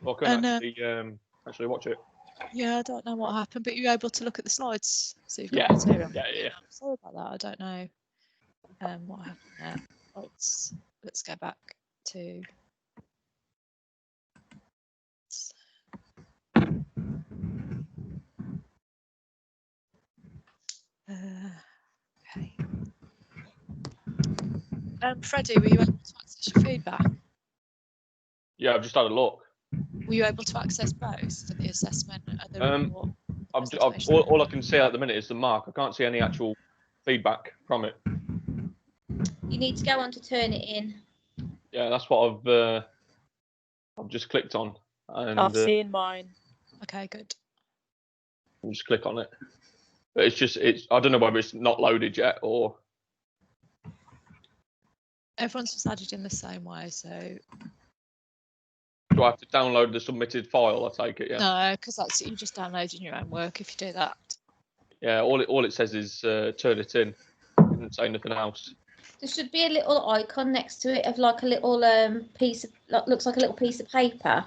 Well, I couldn't actually watch it. Yeah, I don't know what happened, but you're able to look at the slides, so you've got Yeah. the material. Yeah. Sorry about that. I don't know what happened there. Let's go back to. Okay. Freddie, were you able to access your feedback? Yeah, I've just had a look. Were you able to access both for the assessment and the report? All I can see at the minute is the mark. I can't see any actual feedback from it. You need to go on to turn it in. Yeah, that's what I've just clicked on. And I've seen mine. Okay, good. I'll just click on it. But it's I don't know whether it's not loaded yet or. Everyone's just added in the same way, so. Do I have to download the submitted file? I take it, yeah. No, because that's you just downloading your own work if you do that. Yeah, all it says is turn it in. It doesn't say anything else. There should be a little icon next to it of like a little piece of looks like a little piece of paper.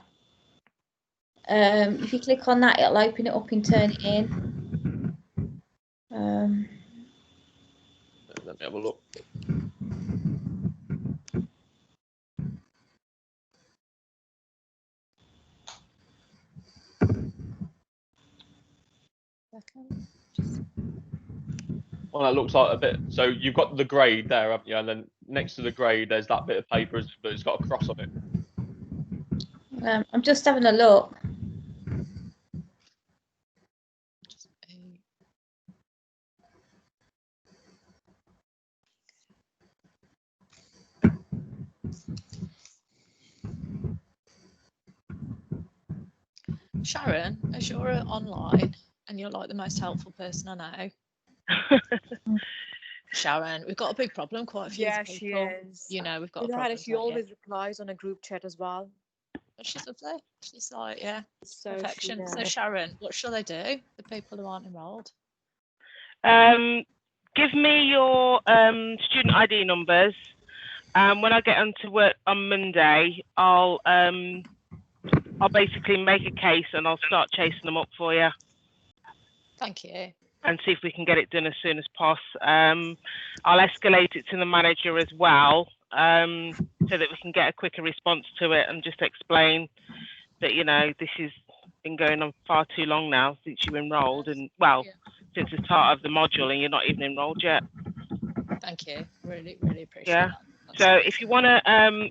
If you click on that, it'll open it up and turn it in. Let me have a look. Well, that looks like a bit. So you've got the grade there, haven't you? And then next to the grade, there's that bit of paper, but it's got a cross on it. I'm just having a look. Sharon, as you're online and you're like the most helpful person I know. Sharon, we've got a big problem. Quite a few people. She is. You know, we've got. She always replies on a group chat as well. But she's lovely. She's like, yeah, so perfection. So Sharon, what shall they do? The people who aren't enrolled. Give me your student ID numbers. When I get onto work on Monday, I'll basically make a case and I'll start chasing them up for you. Thank you. And see if we can get it done as soon as possible. I'll escalate it to the manager as well, so that we can get a quicker response to it and just explain that, you know, this has been going on far too long now since you enrolled and, since the start of the module and you're not even enrolled yet. Thank you. Really, really appreciate that. So if you want to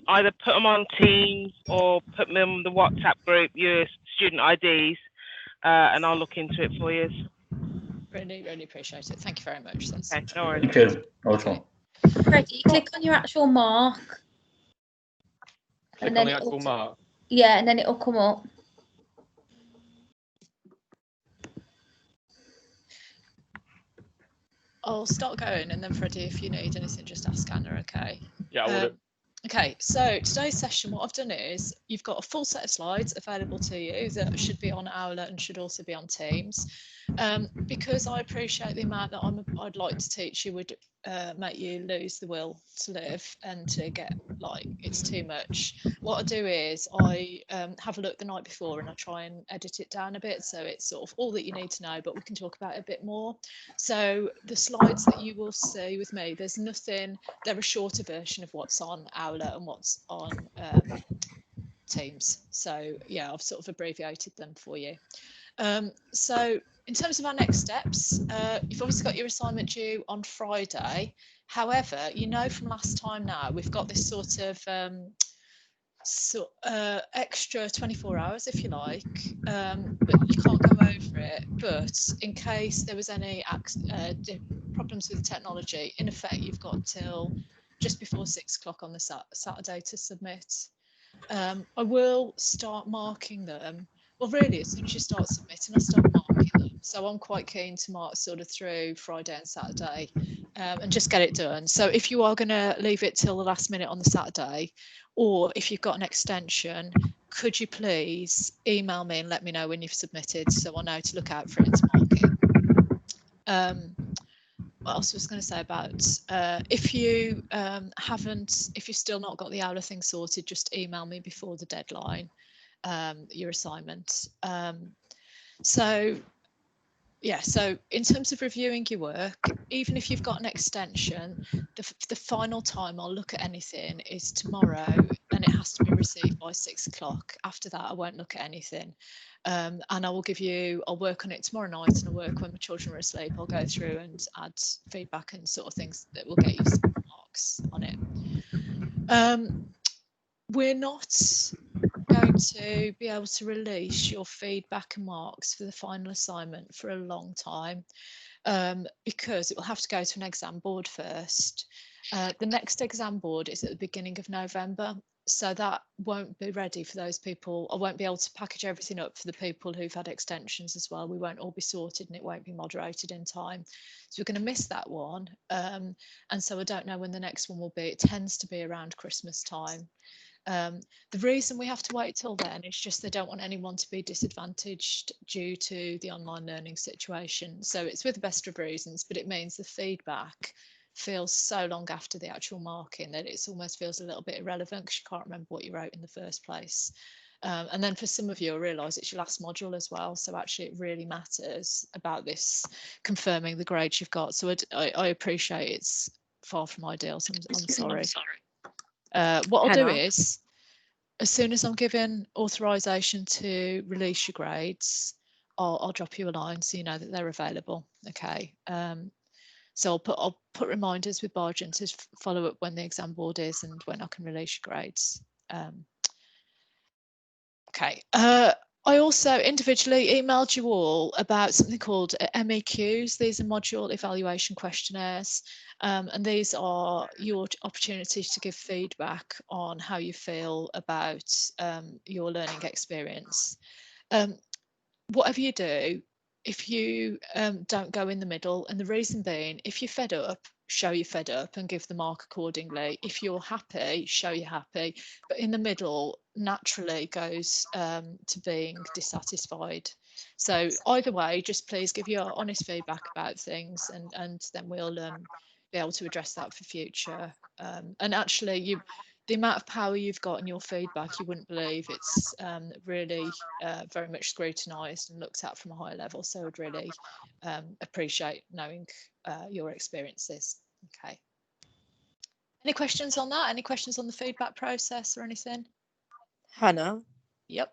either put them on Teams or put them in the WhatsApp group, your student IDs, and I'll look into it for you. Really, really appreciate it. Thank you very much. That's okay, no worries. Thank you. Awesome. Freddie, click on your actual mark. Click on the actual mark? Yeah, and then it'll come up. I'll start going, and then Freddie, if you need anything, just ask Anna, okay? Yeah, I would. Okay, so today's session, what I've done is you've got a full set of slides available to you that should be on Owler and should also be on Teams. Because I appreciate the amount that I'd like to teach you would make you lose the will to live and to get like it's too much. What I do is I have a look the night before and I try and edit it down a bit so it's sort of all that you need to know, but we can talk about it a bit more. So the slides that you will see with me, there's nothing, they're a shorter version of what's on Owler and what's on Teams. So yeah, I've sort of abbreviated them for you. So in terms of our next steps, you've obviously got your assignment due on Friday. However, you know from last time now, we've got this sort of extra 24 hours, if you like, but you can't go over it. But in case there was any problems with the technology, in effect, you've got till just before 6 o'clock on the Saturday to submit. I will start marking them. Well, really, as soon as you start submitting, I start marking them. So I'm quite keen to mark sort of through Friday and Saturday and just get it done. So if you are going to leave it till the last minute on the Saturday, or if you've got an extension, could you please email me and let me know when you've submitted so I know to look out for it to mark it. What else was going to say about if you if you've still not got the Owler thing sorted, just email me before the deadline. your assignment. So in terms of reviewing your work, even if you've got an extension, the final time I'll look at anything is tomorrow, and it has to be received by 6 o'clock. After that, I won't look at anything. And I'll work on it tomorrow night, and I'll work when my children are asleep. I'll go through and add feedback and sort of things that will get you some marks on it. We're not going to be able to release your feedback and marks for the final assignment for a long time, because it will have to go to an exam board first. The next exam board is at the beginning of November, so that won't be ready for those people. I won't be able to package everything up for the people who've had extensions as well. We won't all be sorted, and it won't be moderated in time, so we're going to miss that one. And so I don't know when the next one will be. It tends to be around Christmas time. The reason we have to wait till then is just they don't want anyone to be disadvantaged due to the online learning situation. So it's with the best of reasons, but it means the feedback feels so long after the actual marking that it almost feels a little bit irrelevant because you can't remember what you wrote in the first place. And then for some of you, I realise it's your last module as well. So actually it really matters about this confirming the grades you've got. So I appreciate it's far from ideal. So I'm sorry. What I'll do is, as soon as I'm given authorization to release your grades, I'll drop you a line so you know that they're available. Okay. So I'll put reminders with Bargen to follow up when the exam board is and when I can release your grades. Okay. I also individually emailed you all about something called MEQs. These are module evaluation questionnaires, and these are your opportunities to give feedback on how you feel about your learning experience. Whatever you do, if you don't go in the middle, and the reason being, if you're fed up, show you're fed up and give the mark accordingly. If you're happy, show you're happy. But in the middle naturally goes to being dissatisfied. So either way, just please give your honest feedback about things, and then we'll be able to address that for future. And actually, the amount of power you've got in your feedback, you wouldn't believe. It's really very much scrutinised and looked at from a higher level. So I'd really appreciate knowing your experiences. Okay. Any questions on that? Any questions on the feedback process or anything? Hannah? Yep.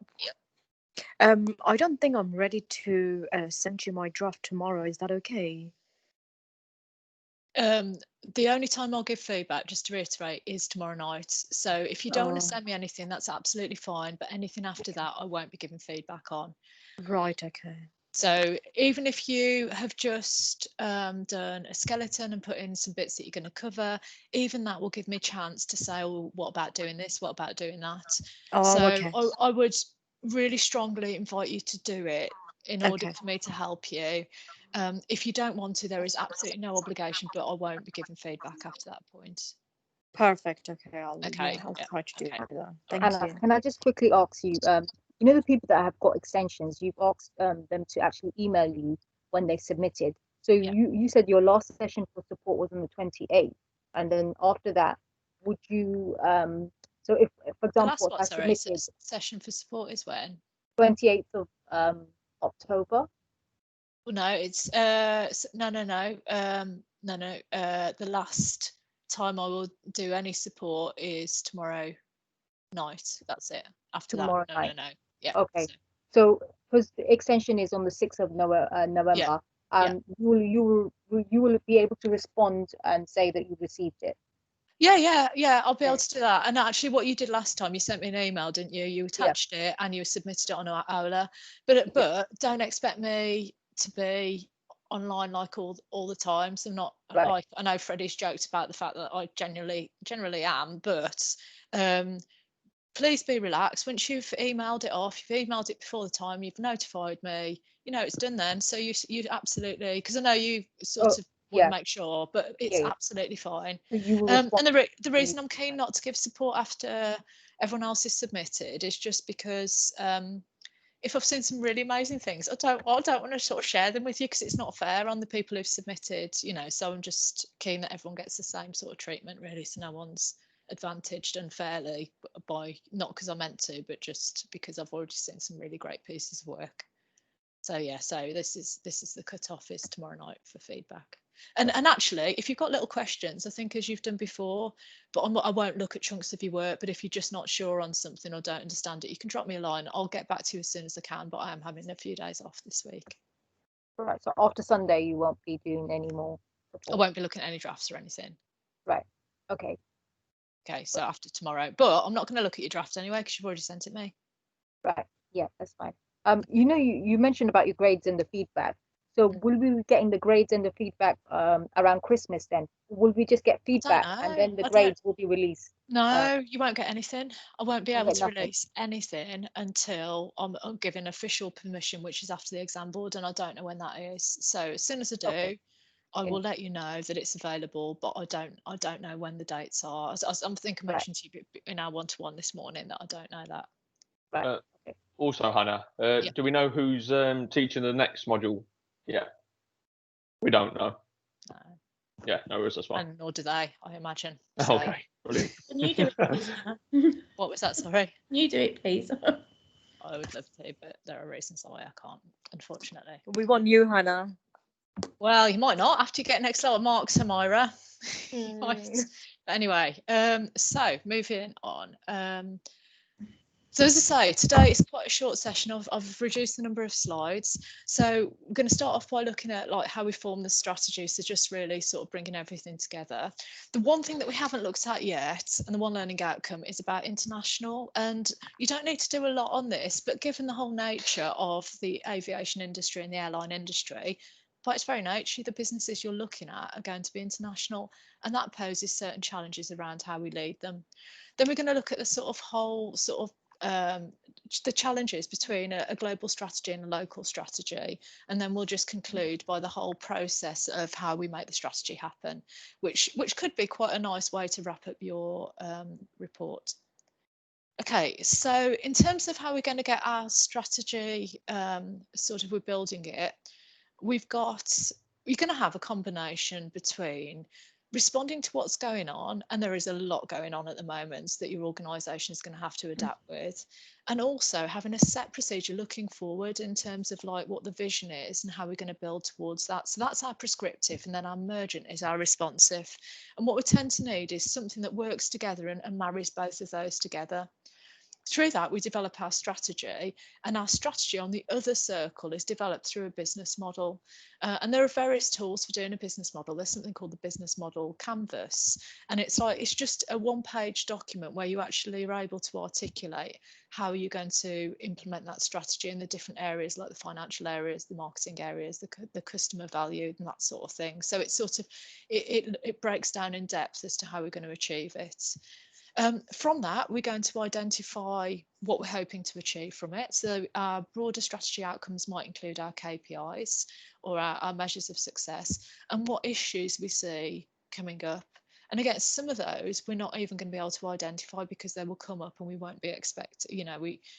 I don't think I'm ready to send you my draft tomorrow. Is that okay? The only time I'll give feedback, just to reiterate, is tomorrow night. So if you don't want to send me anything, that's absolutely fine. But anything after that, I won't be giving feedback on. Right, okay. So even if you have just done a skeleton and put in some bits that you're going to cover, even that will give me a chance to say, oh, what about doing this? What about doing that? Okay. I would really strongly invite you to do it in order for me to help you. If you don't want to, there is absolutely no obligation, but I won't be giving feedback after that point. Perfect. Okay. I'll try to do that. Thank you. Can I just quickly ask you, you know, the people that have got extensions, you've asked them to actually email you when they submitted. So you said your last session for support was on the 28th, and then after that, would you so if for example, if I submitted session for support is when? 28th of October. Well, no, it's no. The last time I will do any support is tomorrow night. That's it. After tomorrow that, night. no. Yeah. Okay. So because the extension is on the 6th of November, you will be able to respond and say that you received it. Yeah. I'll be able to do that. And actually, what you did last time, you sent me an email, didn't you? You attached it and you submitted it on Aula. But don't expect me to be online like all the time. So I'm not. Like, I know Freddie's joked about the fact that I generally am, but please be relaxed. Once you've emailed it off, you've emailed it before the time, you've notified me, you know it's done then. So you absolutely, because I know you sort of want to make sure, but it's absolutely fine. And the reason I'm keen not to give support after everyone else is submitted is just because if I've seen some really amazing things, I don't want to sort of share them with you because it's not fair on the people who've submitted, you know. So I'm just keen that everyone gets the same sort of treatment, really, so no one's advantaged unfairly by, not because I meant to, but just because I've already seen some really great pieces of work. So yeah, so this is the cut-off is tomorrow night for feedback. And actually, if you've got little questions, I think as you've done before, but I won't look at chunks of your work, but if you're just not sure on something or don't understand it, you can drop me a line. I'll get back to you as soon as I can, but I am having a few days off this week. Right. So after Sunday, you won't be doing any more I support. won't be looking at any drafts or anything. Right. Okay. Okay, so after tomorrow, but I'm not going to look at your draft anyway because you've already sent it me. Right. Yeah, that's fine. You know, you mentioned about your grades and the feedback. So will we be getting the grades and the feedback around Christmas then? Will we just get feedback and then the grades will be released? No, you won't get anything. I won't be You'll able get to nothing. release anything until I'm given official permission, which is after the exam board, and I don't know when that is. So as soon as I do, Okay. I will let you know that it's available, but I don't know when the dates are. I'm thinking I Right. mentioned to you in our one-to-one this morning that I don't know that. Right. Uh, Okay. Also, Hannah, Yeah. do we know who's teaching the next module? Yeah, we don't know. No. Yeah, no worries, that's fine. And nor do they, I imagine. So, Okay, brilliant. Can you do it, please, Hannah? what was that? Sorry. Can you do it, please? I would love to, but there are reasons why I can't, unfortunately. We want you, Hannah. Well, you might not after you get next level marks, Amira. You might. But anyway, so moving on. So as I say, today it's quite a short session. I've reduced the number of slides. So we're going to start off by looking at like how we form the strategy. So just really sort of bringing everything together. The one thing that we haven't looked at yet, and the one learning outcome, is about international. And you don't need to do a lot on this, but given the whole nature of the aviation industry and the airline industry, by its very nature, the businesses you're looking at are going to be international, and that poses certain challenges around how we lead them. Then we're going to look at the sort of whole sort of the challenges between a global strategy and a local strategy, and then we'll just conclude by the whole process of how we make the strategy happen, which could be quite a nice way to wrap up your report. Okay, so in terms of how we're going to get our strategy, sort of we're building it, you're going to have a combination between responding to what's going on, and there is a lot going on at the moment that your organisation is going to have to adapt with, and also having a set procedure looking forward in terms of like what the vision is and how we're going to build towards that. So that's our prescriptive, and then our emergent is our responsive. And what we tend to need is something that works together and marries both of those together. Through that, we develop our strategy, and our strategy on the other circle is developed through a business model. And there are various tools for doing a business model. There's something called the business model canvas, and it's just a one-page document where you actually are able to articulate how you're going to implement that strategy in the different areas, like the financial areas, the marketing areas, the customer value, and that sort of thing. So it's sort of it breaks down in depth as to how we're going to achieve it. From that, we're going to identify what we're hoping to achieve from it. So our broader strategy outcomes might include our KPIs or our measures of success, and what issues we see coming up. And again, some of those we're not even going to be able to identify because they will come up and we won't be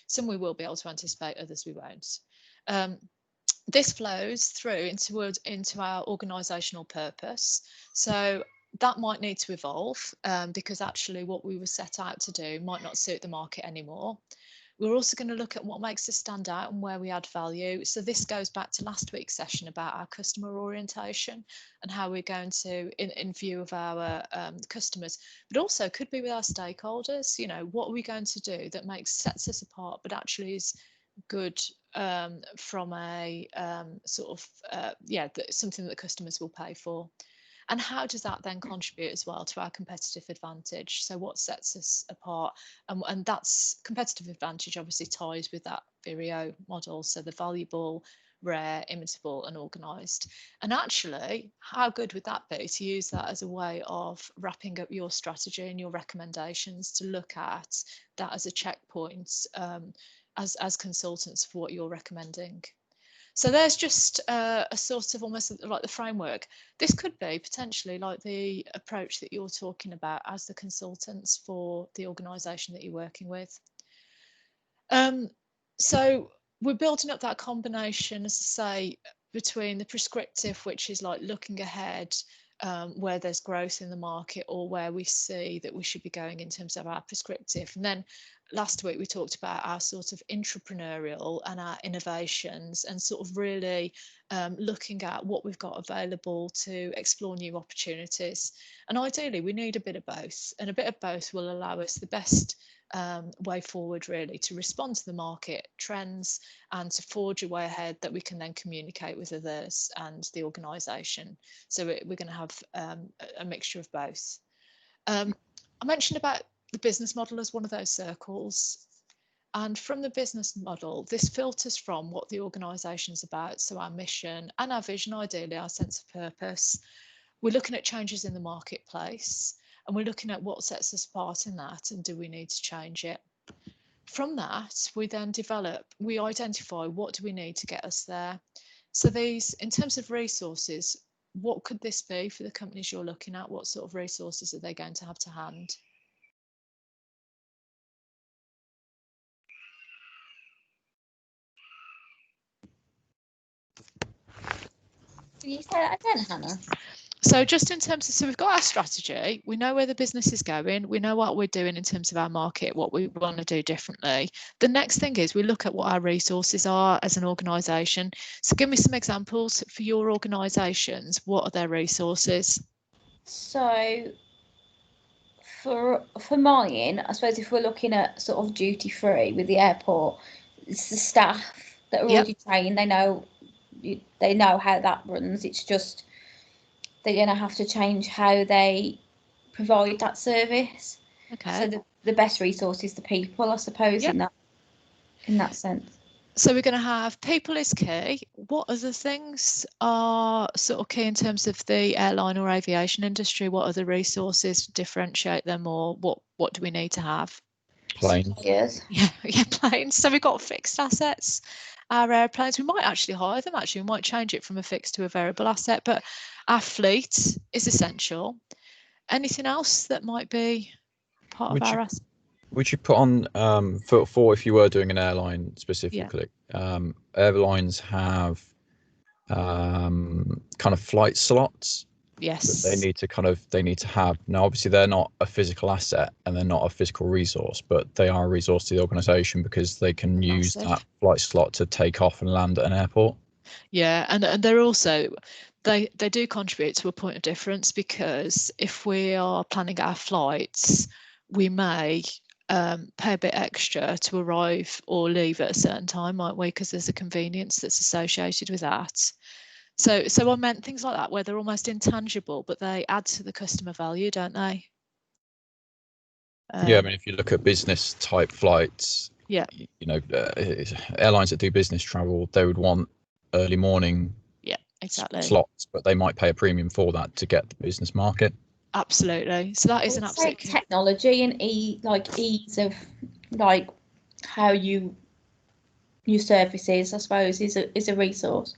some we will be able to anticipate, others we won't. This flows through into our organisational purpose. So that might need to evolve because actually what we were set out to do might not suit the market anymore. We're also going to look at what makes us stand out and where we add value. So this goes back to last week's session about our customer orientation and how we're going to, in view of our customers, but also could be with our stakeholders, what are we going to do that sets us apart, but actually is good from a something that customers will pay for. And how does that then contribute as well to our competitive advantage? So what sets us apart? And that's competitive advantage obviously ties with that Vireo model. So the valuable, rare, imitable and organised. And actually, how good would that be to use that as a way of wrapping up your strategy and your recommendations to look at that as a checkpoint as consultants for what you're recommending? So there's just a sort of almost like the framework. This could be potentially like the approach that you're talking about as the consultants for the organisation that you're working with. So we're building up that combination, as I say, between the prescriptive, which is like looking ahead, where there's growth in the market or where we see that we should be going in terms of our prescriptive. And then last week we talked about our sort of entrepreneurial and our innovations, and sort of really looking at what we've got available to explore new opportunities. And ideally we need a bit of both, and a bit of both will allow us the best way forward, really, to respond to the market trends and to forge a way ahead that we can then communicate with others and the organisation. So we're going to have a mixture of both. I mentioned about the business model as one of those circles, and from the business model, this filters from what the organisation's about, so our mission and our vision, ideally our sense of purpose. We're looking at changes in the marketplace, and we're looking at what sets us apart in that, and do we need to change it. From that, we then we identify what do we need to get us there. So these, in terms of resources, what could this be for the companies you're looking at? What sort of resources are they going to have to hand? Can you say that again, Hannah? So just in terms of, so we've got our strategy, we know where the business is going, we know what we're doing in terms of our market, what we want to do differently. The next thing is we look at what our resources are as an organisation. So give me some examples for your organisations. What are their resources? So for mine, I suppose if we're looking at sort of duty free with the airport, it's the staff that are already trained. They know how that runs. It's just they're going to have to change how they provide that service. Okay. So the best resource is the people, I suppose, in that sense. So we're going to have people is key. What other things are sort of key in terms of the airline or aviation industry? What other resources differentiate them, or what do we need to have? Planes. Yes. Yeah, planes. So we've got fixed assets. Our airplanes, we might actually hire them. Actually, we might change it from a fixed to a variable asset, but our fleet is essential. Anything else that might be part of our asset? Would you put on for if you were doing an airline specifically? Airlines have kind of flight slots. Yes. That they need to have. Now, obviously, they're not a physical asset and they're not a physical resource, but they are a resource to the organisation because they can use that flight slot to take off and land at an airport. Yeah, and they're also they do contribute to a point of difference, because if we are planning our flights, we may pay a bit extra to arrive or leave at a certain time, might we? Because there's a convenience that's associated with that. So I meant things like that, where they're almost intangible, but they add to the customer value, don't they? Yeah, I mean, if you look at business type flights, airlines that do business travel, they would want early morning slots, but they might pay a premium for that to get the business market. Absolutely. So that is an absolute technology and ease of how your services, I suppose, is a resource.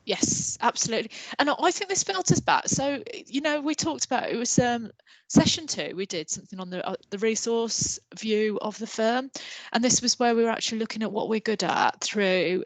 Yes, absolutely. And I think this filters back. So, we talked about, it was session 2, we did something on the resource view of the firm. And this was where we were actually looking at what we're good at through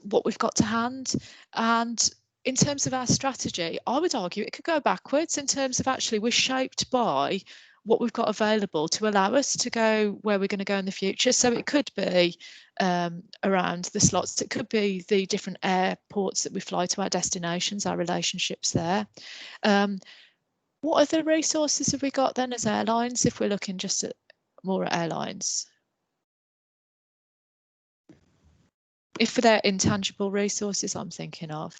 what we've got to hand. And in terms of our strategy, I would argue it could go backwards in terms of actually we're shaped by what we've got available to allow us to go where we're going to go in the future. So it could be around the slots, it could be the different airports that we fly to, our destinations, our relationships there. What other resources have we got then as airlines, if we're looking just at more at airlines? If they're intangible resources, I'm thinking of.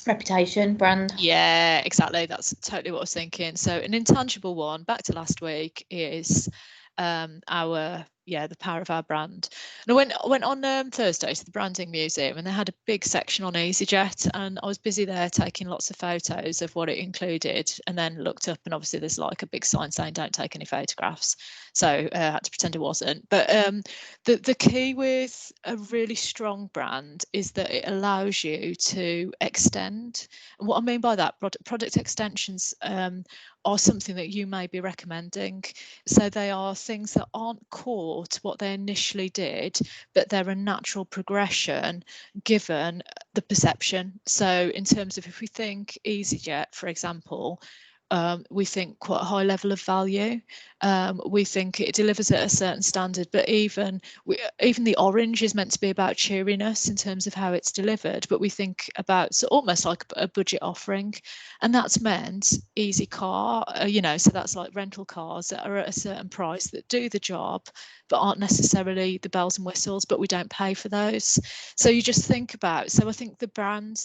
Reputation, brand. Yeah, exactly. That's totally what I was thinking. So an intangible one, back to last week, is the power of our brand. And I went on Thursday to the Branding Museum, and they had a big section on EasyJet, and I was busy there taking lots of photos of what it included, and then looked up, and obviously there's like a big sign saying don't take any photographs, so I had to pretend it wasn't. But the key with a really strong brand is that it allows you to extend. And what I mean by that, product extensions are something that you may be recommending. So they are things that aren't core to what they initially did, but they're a natural progression given the perception. So in terms of, if we think EasyJet, for example, we think quite a high level of value. We think it delivers at a certain standard, but even the orange is meant to be about cheeriness in terms of how it's delivered, but we think about almost like a budget offering, and that's meant easy car, so that's like rental cars that are at a certain price that do the job but aren't necessarily the bells and whistles, but we don't pay for those. So you just think about, so I think the brand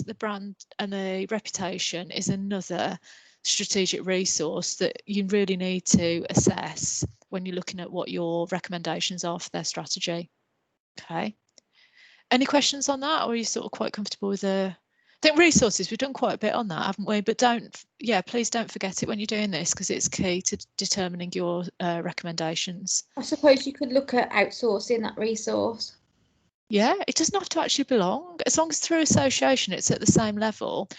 and the reputation is another strategic resource that you really need to assess when you're looking at what your recommendations are for their strategy. Okay. Any questions on that, or are you sort of quite comfortable with the? I think resources, we've done quite a bit on that, haven't we? But please don't forget it when you're doing this, because it's key to determining your recommendations. I suppose you could look at outsourcing that resource. Yeah, it doesn't have to actually belong, as long as through association it's at the same level.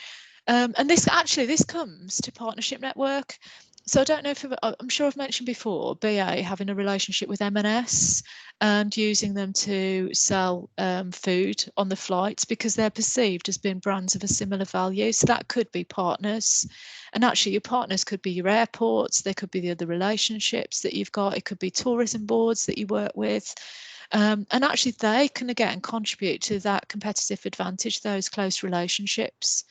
And this comes to partnership network. So I don't know if I'm sure I've mentioned before, BA having a relationship with M&S and using them to sell food on the flights because they're perceived as being brands of a similar value. So that could be partners. And actually your partners could be your airports, they could be the other relationships that you've got, it could be tourism boards that you work with. And actually they can again contribute to that competitive advantage, those close relationships.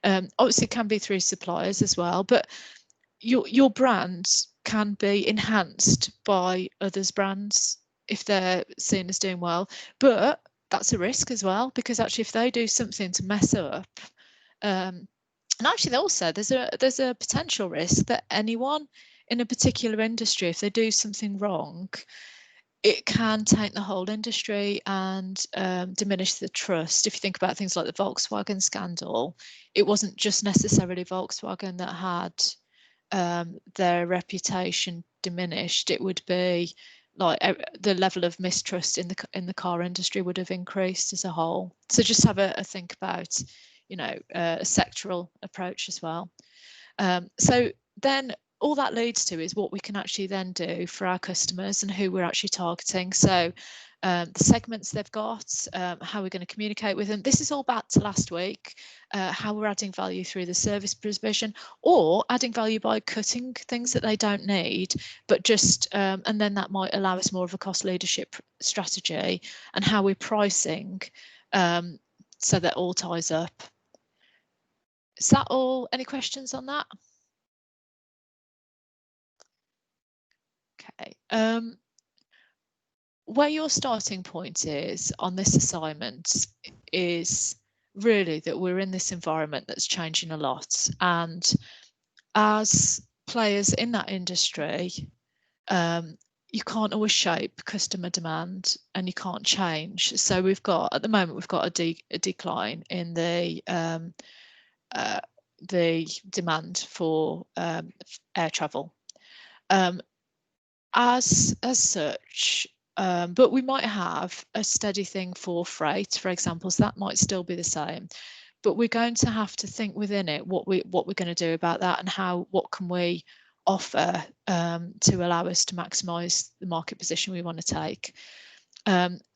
Obviously it can be through suppliers as well, but your brand can be enhanced by others' brands if they're seen as doing well, but that's a risk as well, because actually if they do something to mess up, and actually also there's a potential risk that anyone in a particular industry, if they do something wrong, it can taint the whole industry and diminish the trust. If you think about things like the Volkswagen scandal, it wasn't just necessarily Volkswagen that had their reputation diminished. It would be like the level of mistrust in the car industry would have increased as a whole. So just have a think about, a sectoral approach as well. So then all that leads to is what we can actually then do for our customers and who we're actually targeting. So the segments they've got, how we're going to communicate with them. This is all back to last week, how we're adding value through the service provision, or adding value by cutting things that they don't need, but just, and then that might allow us more of a cost leadership strategy, and how we're pricing so that all ties up. Is that all? Any questions on that? Okay. Where your starting point is on this assignment is really that we're in this environment that's changing a lot, and as players in that industry, you can't always shape customer demand and you can't change. So at the moment we've got a decline in the demand for air travel. As such, but we might have a steady thing for freight, for example, so that might still be the same. But we're going to have to think within it what we're going to do about that, and what can we offer to allow us to maximise the market position we want to take.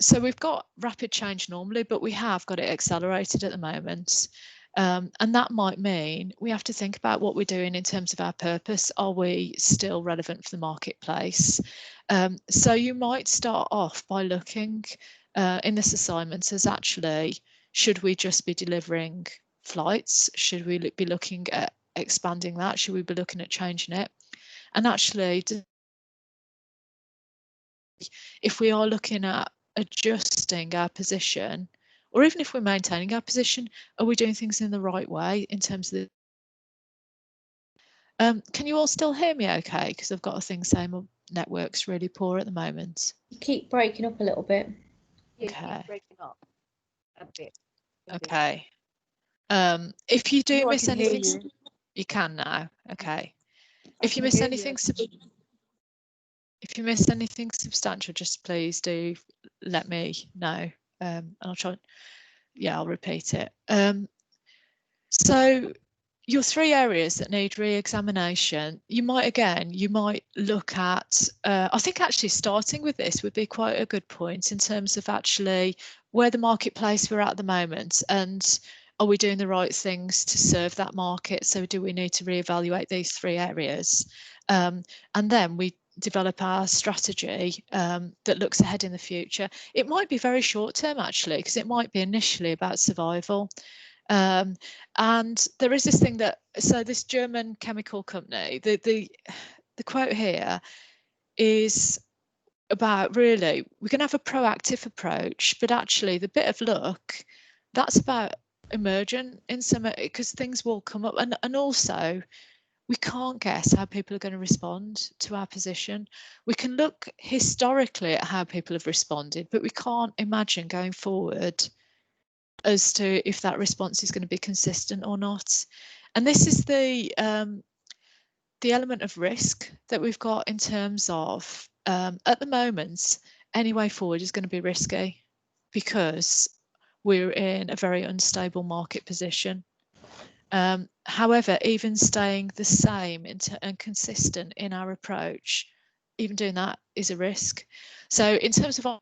So we've got rapid change normally, but we have got it accelerated at the moment. And that might mean we have to think about what we're doing in terms of our purpose. Are we still relevant for the marketplace? So you might start off by looking in this assignment as actually, should we just be delivering flights? Should we be looking at expanding that? Should we be looking at changing it? And actually, if we are looking at adjusting our position, or even if we're maintaining our position, are we doing things in the right way in terms of the... can you all still hear me okay? Because I've got a thing saying my network's really poor at the moment. You keep breaking up a little bit. Okay. Keep breaking up a bit. Okay. If you do miss anything, you can now. Okay. If you miss anything, if you miss anything substantial, just please do let me know, and I'll try. Yeah, I'll repeat it. So your 3 areas that need re-examination, you might look at, I think actually starting with this would be quite a good point in terms of actually where the marketplace we're at the moment, and are we doing the right things to serve that market? So do we need to reevaluate these 3 areas? And then we develop our strategy that looks ahead in the future. It might be very short term actually, because it might be initially about survival. And there is this thing that, so this German chemical company, the quote here is about, really, we're going to have a proactive approach, but actually the bit of luck, that's about emergent in some, because things will come up, and also we can't guess how people are going to respond to our position. We can look historically at how people have responded, but we can't imagine going forward as to if that response is going to be consistent or not. And this is the element of risk that we've got in terms of, at the moment, any way forward is going to be risky because we're in a very unstable market position. However, even staying the same and consistent in our approach, even doing that is a risk. So in terms of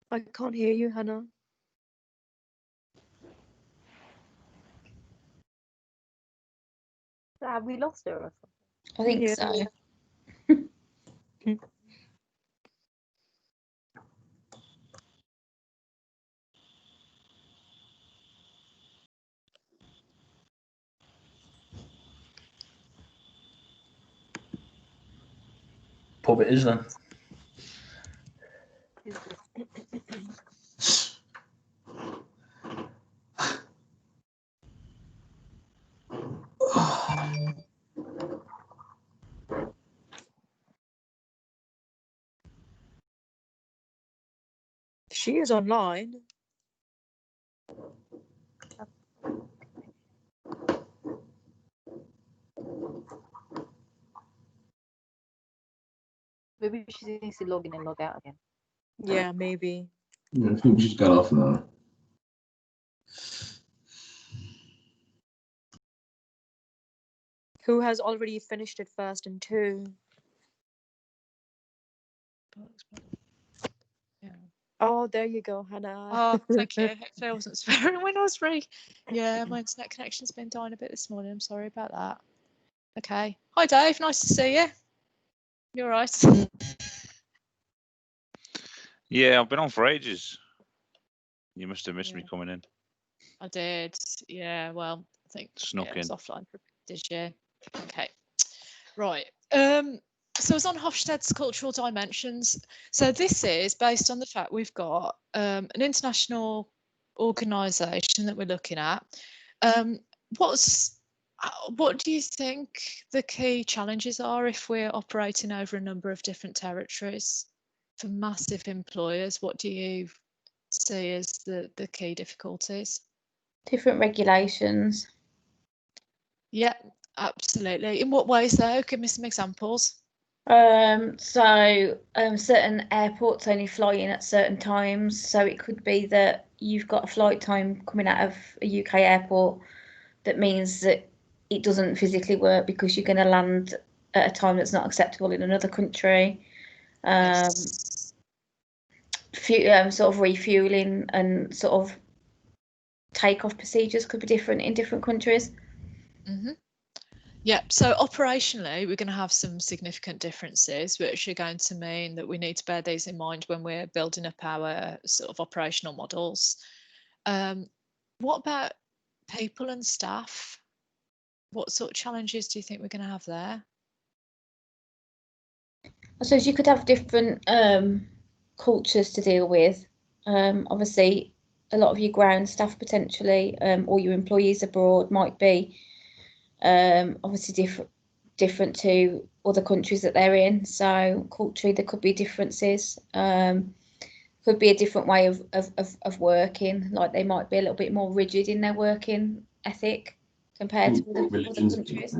I can't hear you, Hannah. Have we lost her or something? I think Yeah. so. Pub it is then. She is online. Maybe she needs to log in and log out again. Yeah, maybe. Yeah, I think she's got off now. Who has already finished it first and 2? yeah. Oh, there you go, Hannah. Oh, thank you. Hopefully I wasn't swearing when I was free. Yeah, my internet connection's been dying a bit this morning. I'm sorry about that. Okay. Hi, Dave. Nice to see you. You all right? Yeah, I've been on for ages. You must have missed me Yeah. coming in. I did. Yeah, well, I think Snuck it was in. offline. Did you? Okay. Right. So it's on Hofstede's cultural dimensions. So this is based on the fact we've got an international organisation that we're looking at. What do you think the key challenges are if we're operating over a number of different territories for massive employers? What do you see as the key difficulties? Different regulations. Yeah, absolutely. In what ways though? Give me some examples. Certain airports only fly in at certain times, so it could be that you've got a flight time coming out of a UK airport that means that it doesn't physically work because you're going to land at a time that's not acceptable in another country. Yes. Sort of refueling and sort of takeoff procedures could be different in different countries. Mm-hmm. Yeah, so operationally, we're going to have some significant differences, which are going to mean that we need to bear these in mind when we're building up our sort of operational models. What about people and staff? What sort of challenges do you think we're going to have there? I suppose you could have different cultures to deal with. Obviously, a lot of your ground staff potentially, or your employees abroad might be obviously different to other countries that they're in. So culturally, there could be differences. Could be a different way of working. Like they might be a little bit more rigid in their working ethic compared to other countries.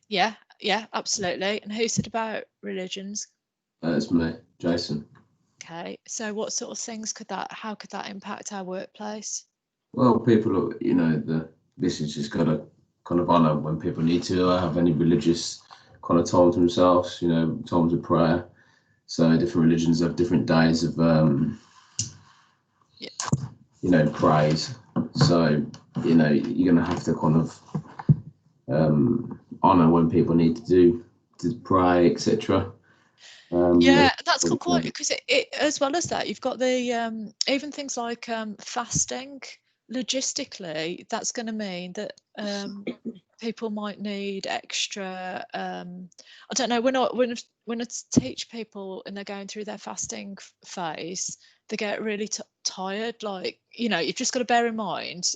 Yeah, absolutely. And who said about religions? It's me, Jason. Okay, so what sort of things how could that impact our workplace? Well, people, this is just got to kind of honour when people need to have any religious kind of time to themselves, times of prayer. So different religions have different days of, praise. So, you're going to have to kind of honour when people need to pray, etc. Yeah, that's quite because it as well as that, you've got the even things like fasting. Logistically, that's going to mean that people might need extra. I don't know. When I teach people and they're going through their fasting phase, they get really tired. Like, you've just got to bear in mind,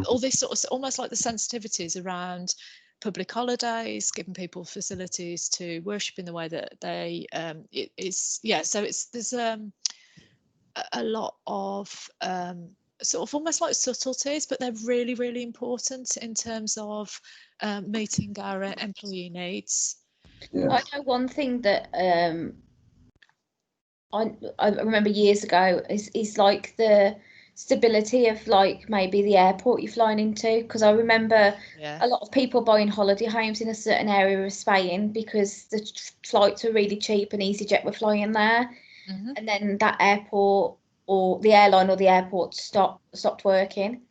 all these sort of almost like the sensitivities around public holidays, giving people facilities to worship in the way that they so there's a lot of sort of almost like subtleties, but they're really, really important in terms of meeting our employee needs. I know one thing that I remember years ago is like the stability of like maybe the airport you're flying into, because I remember a lot of people buying holiday homes in a certain area of Spain because the flights were really cheap and EasyJet were flying there, and then that airport or the airline or the airport stopped working,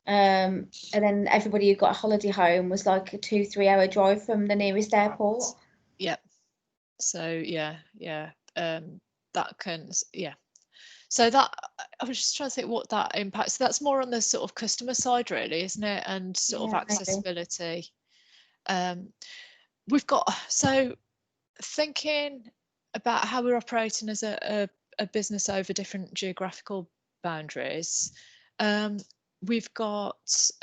and then everybody who got a holiday home was like a 2-3 hour drive from the nearest airport. So that can so that I was just trying to think what that impacts. So that's more on the sort of customer side, really, isn't it? And sort of accessibility. We've got, so thinking about how we're operating as a business over different geographical boundaries, we've got so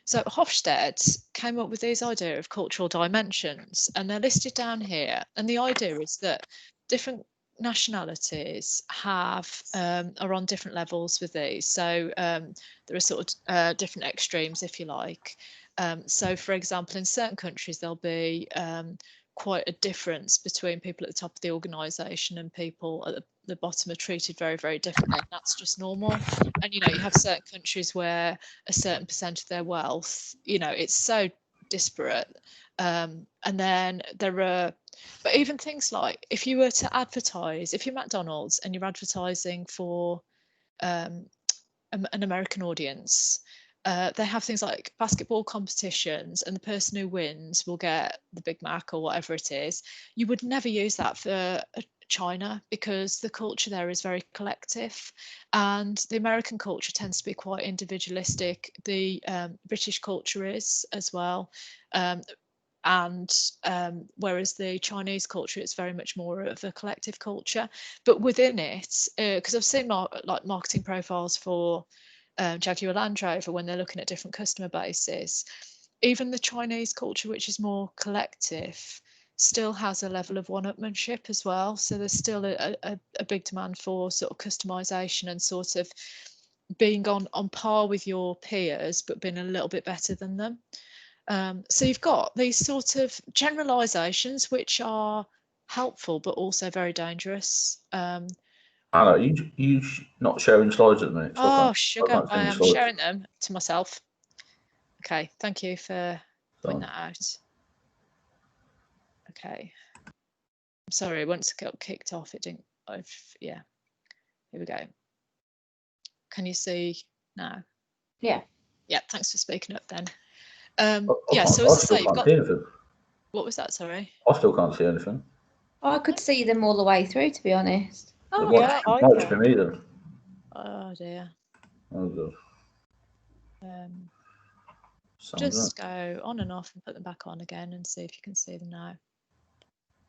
Hofstede came up with this idea of cultural dimensions, and they're listed down here, and the idea is that different nationalities are on different levels with these. So there are sort of different extremes, if you like. So for example, in certain countries there'll be quite a difference between people at the top of the organisation and people at the bottom are treated very, very differently. That's just normal. And you have certain countries where a certain percent of their wealth, it's so disparate. And then there are, but even things like if you were to advertise, if you're McDonald's and you're advertising for an American audience, they have things like basketball competitions, and the person who wins will get the Big Mac or whatever it is. You would never use that for China because the culture there is very collective, and the American culture tends to be quite individualistic. The British culture is as well. And whereas the Chinese culture, it's very much more of a collective culture. But within it, because I've seen like marketing profiles for Jaguar Land Rover when they're looking at different customer bases, even the Chinese culture, which is more collective, still has a level of one-upmanship as well. So there's still a big demand for sort of customization and sort of being on par with your peers, but being a little bit better than them. So you've got these sort of generalizations which are helpful but also very dangerous. Anna, you not sharing slides at the minute? Oh, sugar! I am sharing them to myself. Okay, thank you for pointing that out. Okay, I'm sorry. Once it got kicked off, it didn't. Here we go. Can you see now? Yeah. Thanks for speaking up then. So as I say, you've got. What was that? Sorry. I still can't see anything. I could see them all the way through, to be honest. Oh, yeah, I can. For me then. Oh dear. Oh good. Just go on and off and put them back on again and see if you can see them now.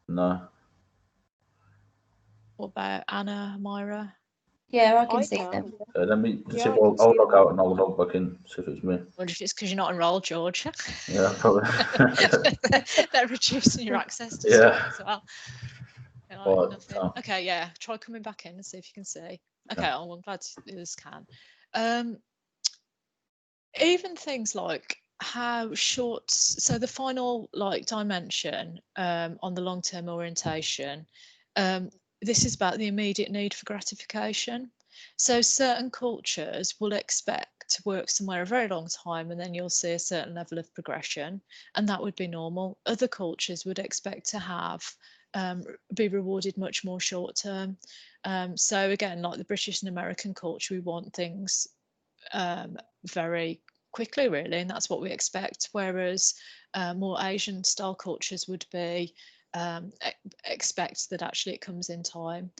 No. What about Anna, Myra? Yeah, I can see them. Let me see. I'll log out and I'll log back in. See if it's me. I wonder if it's because you're not enrolled, George. Yeah, probably. They're reducing your access to stuff as well. Okay, try coming back in and see if you can see. Okay, I'm glad this can. Even things like how short, so the final dimension on the long-term orientation, this is about the immediate need for gratification. So certain cultures will expect to work somewhere a very long time and then you'll see a certain level of progression, and that would be normal. Other cultures would expect to have be rewarded much more short term. So again, like the British and American culture, we want things very quickly, really, and that's what we expect. Whereas more Asian style cultures would be expect that actually it comes in time.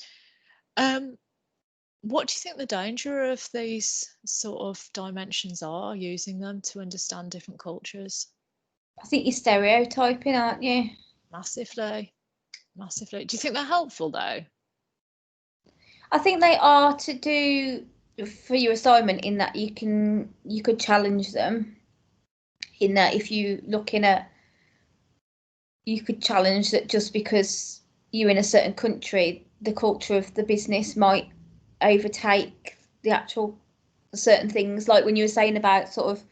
What do you think the danger of these sort of dimensions are, using them to understand different cultures? I think you're stereotyping, aren't you? Massively. Massively. Do you think they're helpful though? I think they are to do for your assignment, in that you could challenge them, in that if you looking at, you could challenge that just because you're in a certain country, the culture of the business might overtake the actual certain things, like when you were saying about sort of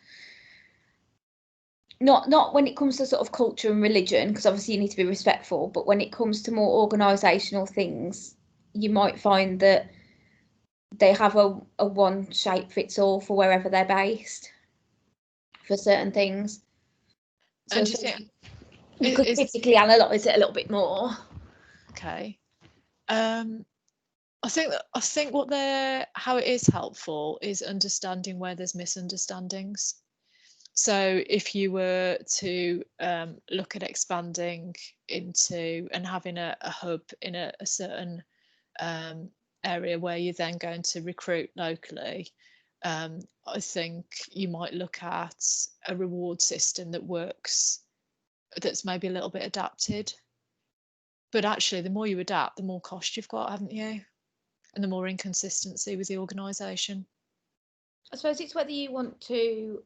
not when it comes to sort of culture and religion, because obviously you need to be respectful, but when it comes to more organisational things, you might find that they have a one shape fits all for wherever they're based for certain things. So And do you think you could typically analyse it a little bit more. Okay. I think how it is helpful is understanding where there's misunderstandings. So if you were to look at expanding into and having a hub in a certain area where you're then going to recruit locally, I think you might look at a reward system that works, that's maybe a little bit adapted. But actually, the more you adapt, the more cost you've got, haven't you? And the more inconsistency with the organisation. I suppose it's whether you want to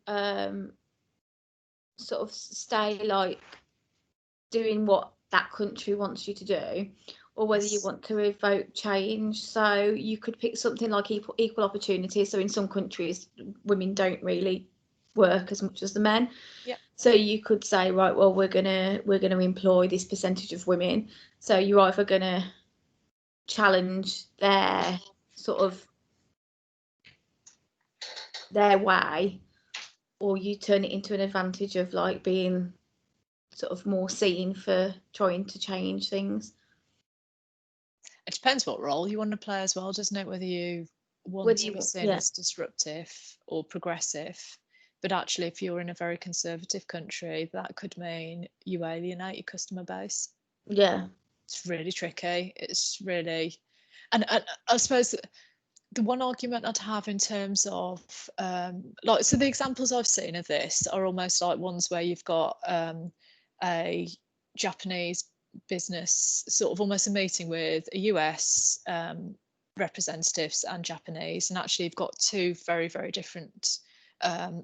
sort of stay like doing what that country wants you to do, or whether you want to evoke change. So you could pick something like equal opportunity. So in some countries, women don't really work as much as the men. Yeah. So you could say, right, well, we're gonna employ this percentage of women. So you're either gonna challenge their sort of their way, or you turn it into an advantage of like being sort of more seen for trying to change things. It depends what role you want to play as well, doesn't it? Whether you want to be seen as disruptive or progressive. But actually, if you're in a very conservative country, that could mean you alienate your customer base. Yeah. It's really tricky. It's really, and I suppose the one argument I'd have in terms of like, so the examples I've seen of this are almost like ones where you've got a Japanese business, sort of almost a meeting with a US representatives and Japanese, and actually you've got two very, very different,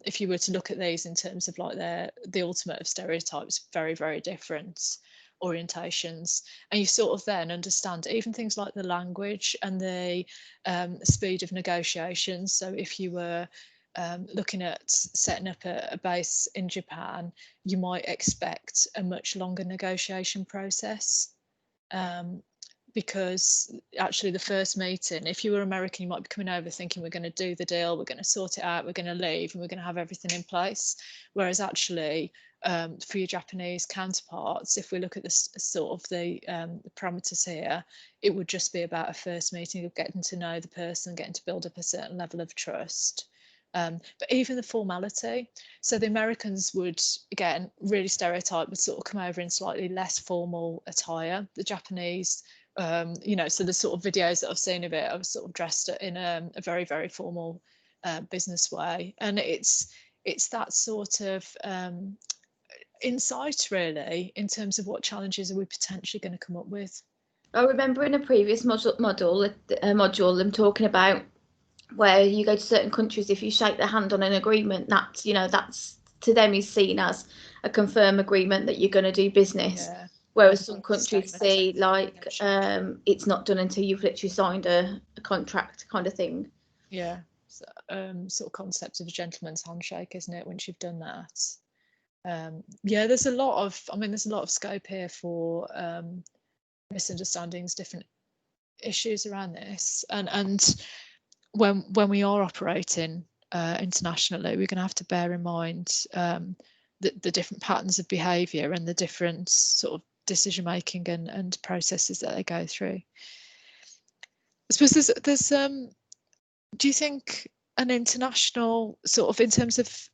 if you were to look at these in terms of like the ultimate of stereotypes, very, very different orientations, and you sort of then understand even things like the language and the speed of negotiations. So if you were looking at setting up a base in Japan, you might expect a much longer negotiation process, because actually the first meeting, if you were American, you might be coming over thinking we're going to do the deal, we're going to sort it out, we're going to leave, and we're going to have everything in place. Whereas actually for your Japanese counterparts, if we look at the sort of the parameters here, it would just be about a first meeting of getting to know the person, getting to build up a certain level of trust. But even the formality, so the Americans would, again, really stereotype, would sort of come over in slightly less formal attire. The Japanese, you know, so the sort of videos that I've seen of it, I was sort of dressed in a very, very formal business way. And it's that sort of insight, really, in terms of what challenges are we potentially going to come up with. I remember in a previous module them talking about where you go to certain countries, if you shake their hand on an agreement, that's, you know, that's to them is seen as a confirmed agreement that you're going to do business. Yeah. Whereas some countries see like it's not done until you've literally signed a contract, kind of thing. Yeah, so, sort of concept of a gentleman's handshake, isn't it? Once you've done that, yeah, there's a lot of, I mean, there's a lot of scope here for misunderstandings, different issues around this, and when we are operating internationally, we're going to have to bear in mind the different patterns of behaviour and the different sort of decision making and processes that they go through. I suppose there's do you think an international sort of, in terms of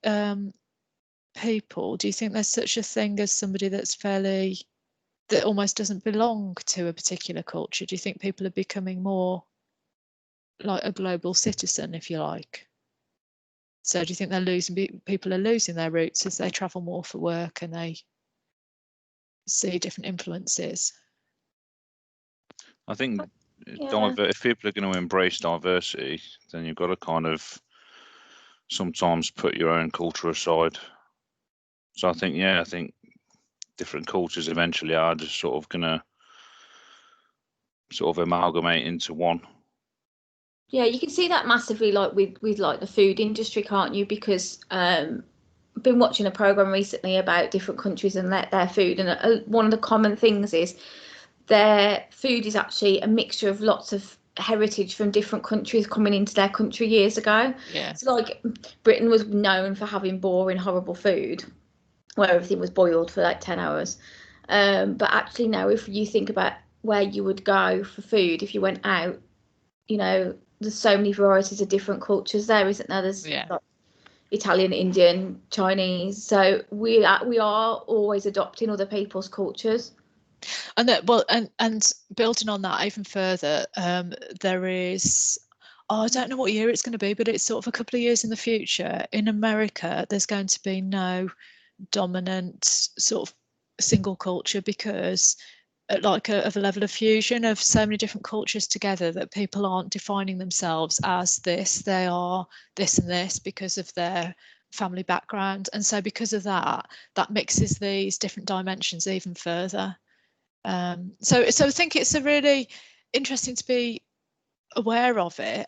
people, do you think there's such a thing as somebody that's that almost doesn't belong to a particular culture? Do you think people are becoming more like a global citizen, if you like? So do you think people are losing their roots as they travel more for work and they see different influences? I think if people are going to embrace diversity, then you've got to kind of sometimes put your own culture aside. So I think different cultures eventually are just sort of going to sort of amalgamate into one. Yeah, you can see that massively, like with like the food industry, can't you? Because I've been watching a program recently about different countries and their food, and one of the common things is their food is actually a mixture of lots of heritage from different countries coming into their country years ago. Yeah. So like Britain was known for having boring, horrible food where everything was boiled for like 10 hours. But actually now, if you think about where you would go for food if you went out, you know, there's so many varieties of different cultures there, isn't there? There's like Italian, Indian, Chinese. So we are always adopting other people's cultures. And and building on that even further, there is, I don't know what year it's going to be, but it's sort of a couple of years in the future. In America, there's going to be no dominant sort of single culture, because of a level of fusion of so many different cultures together that people aren't defining themselves as this. They are this and this because of their family background, and so because of that mixes these different dimensions even further. So I think it's a really interesting to be aware of it,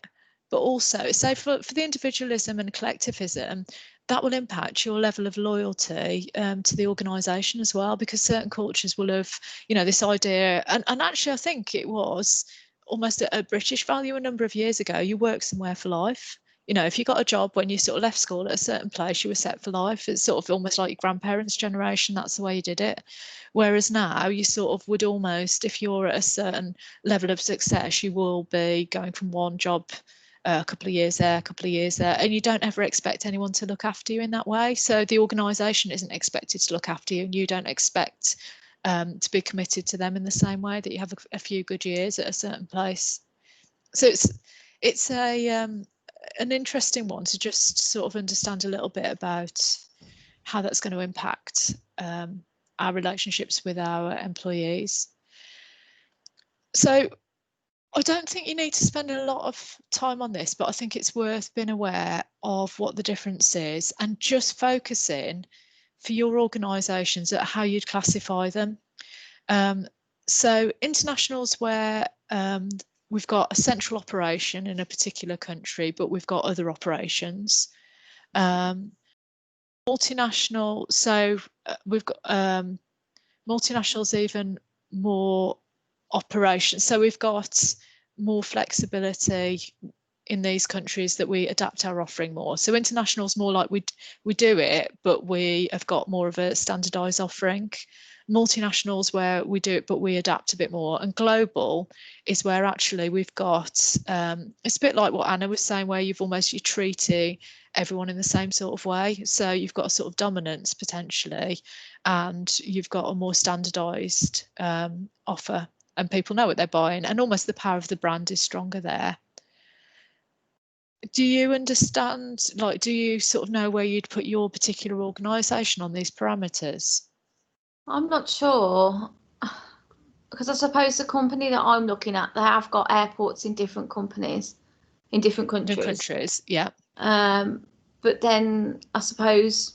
but also so for the individualism and collectivism, that will impact your level of loyalty to the organisation as well, because certain cultures will have, this idea, and actually I think it was almost a British value a number of years ago. You work somewhere for life. If you got a job when you sort of left school at a certain place, you were set for life. It's sort of almost like your grandparents' generation. That's the way you did it. Whereas now you sort of would almost, if you're at a certain level of success, you will be going from one job, a couple of years there, and you don't ever expect anyone to look after you in that way. So the organisation isn't expected to look after you, and you don't expect to be committed to them in the same way that you have a few good years at a certain place. So it's an interesting one to just sort of understand a little bit about how that's going to impact our relationships with our employees. So I don't think you need to spend a lot of time on this, but I think it's worth being aware of what the difference is and just focusing for your organisations at how you'd classify them. So internationals where we've got a central operation in a particular country, but we've got other operations. Multinational, so we've got multinationals, even more operations. So we've got more flexibility in these countries that we adapt our offering more. So international's more like we do it, but we have got more of a standardized offering. Multinationals where we do it, but we adapt a bit more. And global is where actually we've got, it's a bit like what Anna was saying, where you're treating everyone in the same sort of way. So you've got a sort of dominance potentially, and you've got a more standardized offer, and people know what they're buying, and almost the power of the brand is stronger there. Do you understand, like, do you sort of know where you'd put your particular organisation on these parameters? I'm not sure, because I suppose the company that I'm looking at, they have got airports in different companies, in different countries. Yeah. But then I suppose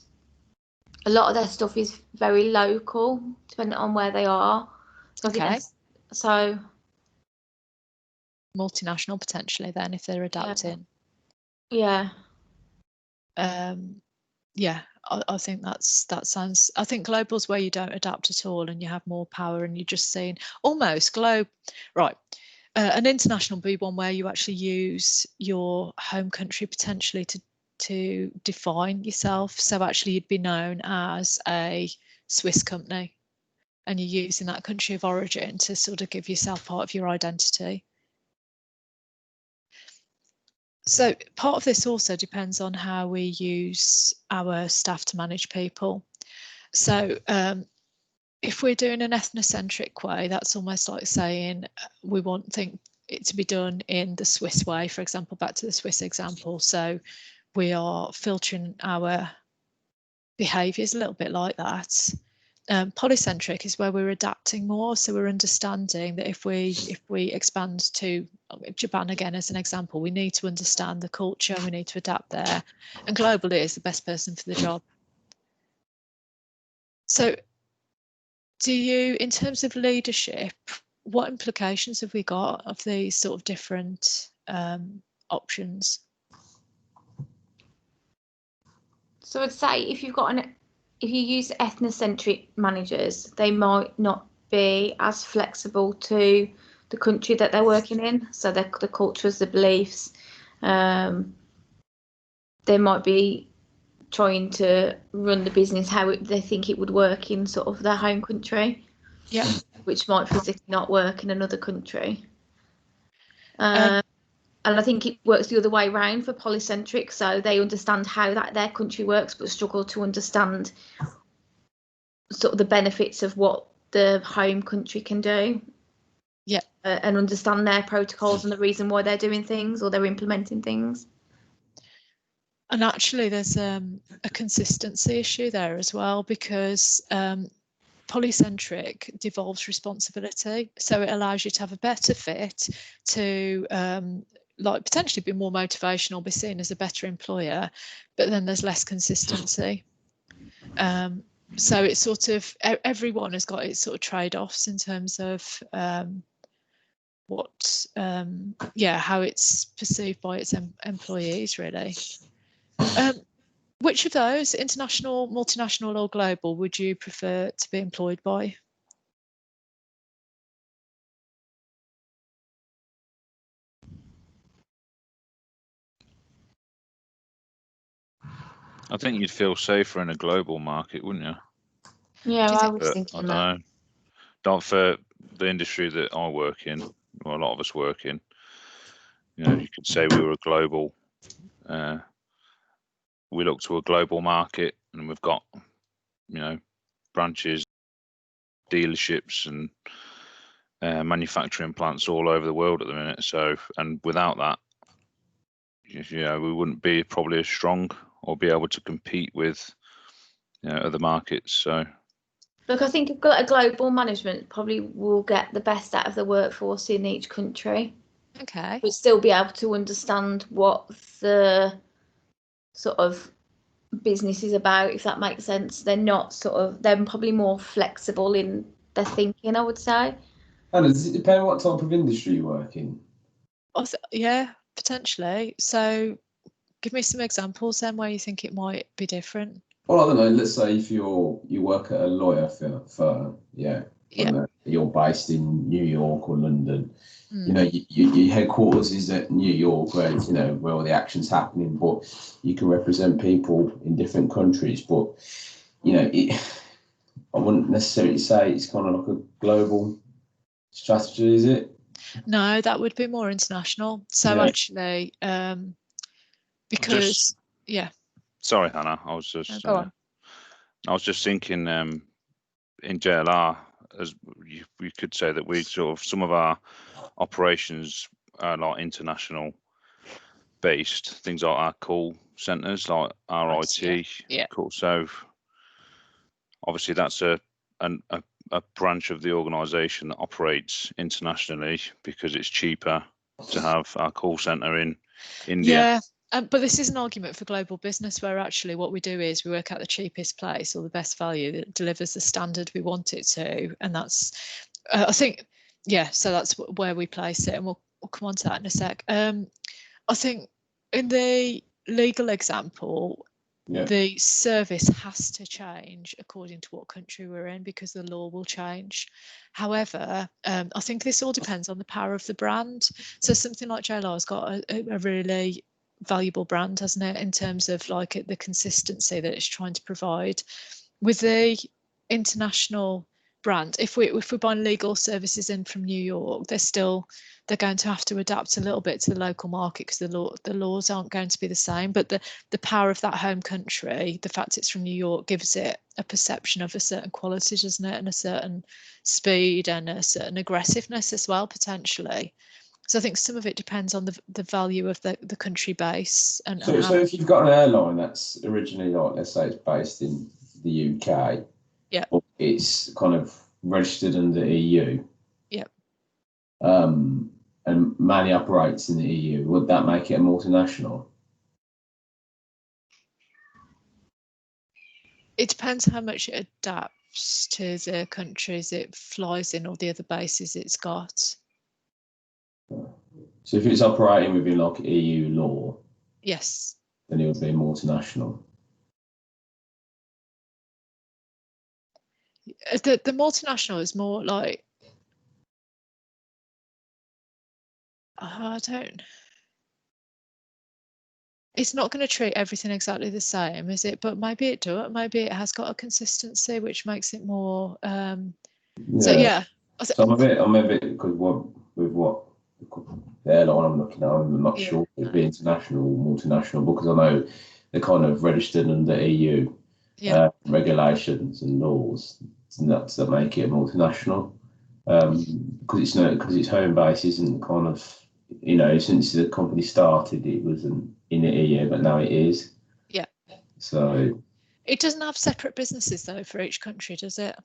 a lot of their stuff is very local, depending on where they are. So okay. So multinational potentially then, if they're adapting. Yeah. Yeah, I think that sounds. I think global's where you don't adapt at all, and you have more power, and you're just seeing almost right. An international would be one where you actually use your home country potentially to define yourself. So actually you'd be known as a Swiss company, and you're using that country of origin to sort of give yourself part of your identity. So part of this also depends on how we use our staff to manage people. So if we're doing an ethnocentric way, that's almost like saying we want it to be done in the Swiss way, for example, back to the Swiss example. So we are filtering our behaviours a little bit like that. Polycentric is where we're adapting more, so we're understanding that if we expand to Japan again as an example, we need to understand the culture, we need to adapt there, and globally is the best person for the job. So do you, in terms of leadership, what implications have we got of these sort of different options? So I'd say if you use ethnocentric managers, they might not be as flexible to the country that they're working in. So the cultures, the beliefs, they might be trying to run the business how they think it would work in sort of their home country. Yeah. Which might physically not work in another country. And I think it works the other way around for polycentric. So they understand how their country works, but struggle to understand sort of the benefits of what the home country can do. Yeah. And understand their protocols and the reason why they're doing things or they're implementing things. And actually there's a consistency issue there as well, because polycentric devolves responsibility, so it allows you to have a better fit, to like potentially be more motivational, be seen as a better employer, but then there's less consistency. So it's sort of, everyone has got its sort of trade-offs in terms of how it's perceived by its employees, really. Which of those, international, multinational or global, would you prefer to be employed by? I think you'd feel safer in a global market, wouldn't you? Yeah, I was thinking I don't know. Not for the industry that I work in, or a lot of us work in. You know, you could say we were a global. We look to a global market, and we've got, you know, branches, dealerships, and manufacturing plants all over the world at the minute. So, and without that, you know, we wouldn't be probably as strong or be able to compete with, you know, other markets. So, look, I think a global management probably will get the best out of the workforce in each country. Okay. But still be able to understand what the sort of business is about, if that makes sense. They're probably more flexible in their thinking, I would say. And does it depend what type of industry you work in? Yeah, potentially. So give me some examples then where you think it might be different. Well, I don't know. Let's say if you work at a lawyer firm, you're based in New York or London. You know, your headquarters is at New York, where you know where all the action's happening. But you can represent people in different countries. But you know, I wouldn't necessarily say it's kind of like a global strategy, is it? No, that would be more international. So actually, because Sorry, Hannah. I was just go on. I was just thinking in JLR, as we could say that we sort of, some of our operations are like international based, things like our call centers, like our IT. Yeah. Cool. So obviously that's a branch of the organization that operates internationally because it's cheaper to have our call center in India. Yeah. But this is an argument for global business, where actually what we do is we work out the cheapest place or the best value that delivers the standard we want it to. And that's, I think, so that's where we place it. And we'll come on to that in a sec. I think in the legal example, Yeah. The service has to change according to what country we're in, because the law will change. However, I think this all depends on the power of the brand. So something like JLR has got a really valuable brand, hasn't it, in terms of like the consistency that it's trying to provide. With the international brand, if we're buying legal services in from New York, they're going to have to adapt a little bit to the local market, because the laws aren't going to be the same. But the power of that home country, the fact it's from New York, gives it a perception of a certain quality, doesn't it, and a certain speed and a certain aggressiveness as well, potentially. So I think some of it depends on the value of the country base. And so if you've got an airline that's originally, like, let's say it's based in the UK, yeah, but it's kind of registered under EU, yeah, and mainly operates in the EU, would that make it a multinational? it depends how much it adapts to the countries it flies in or the other bases it's got. So if it's operating within like EU law, yes, then it would be multinational. The multinational is more like, I don't. It's not going to treat everything exactly the same, is it? But maybe it does. Maybe it has got a consistency which makes it more. So yeah. So I'm a bit because what the airline I'm looking at, I'm not sure if it'd be international or multinational, because I know they're kind of registered under EU regulations and laws, and that make it a multinational. Because its home base isn't kind of, since the company started, it wasn't in the EU, but now it is. Yeah. So it doesn't have separate businesses though for each country, does it?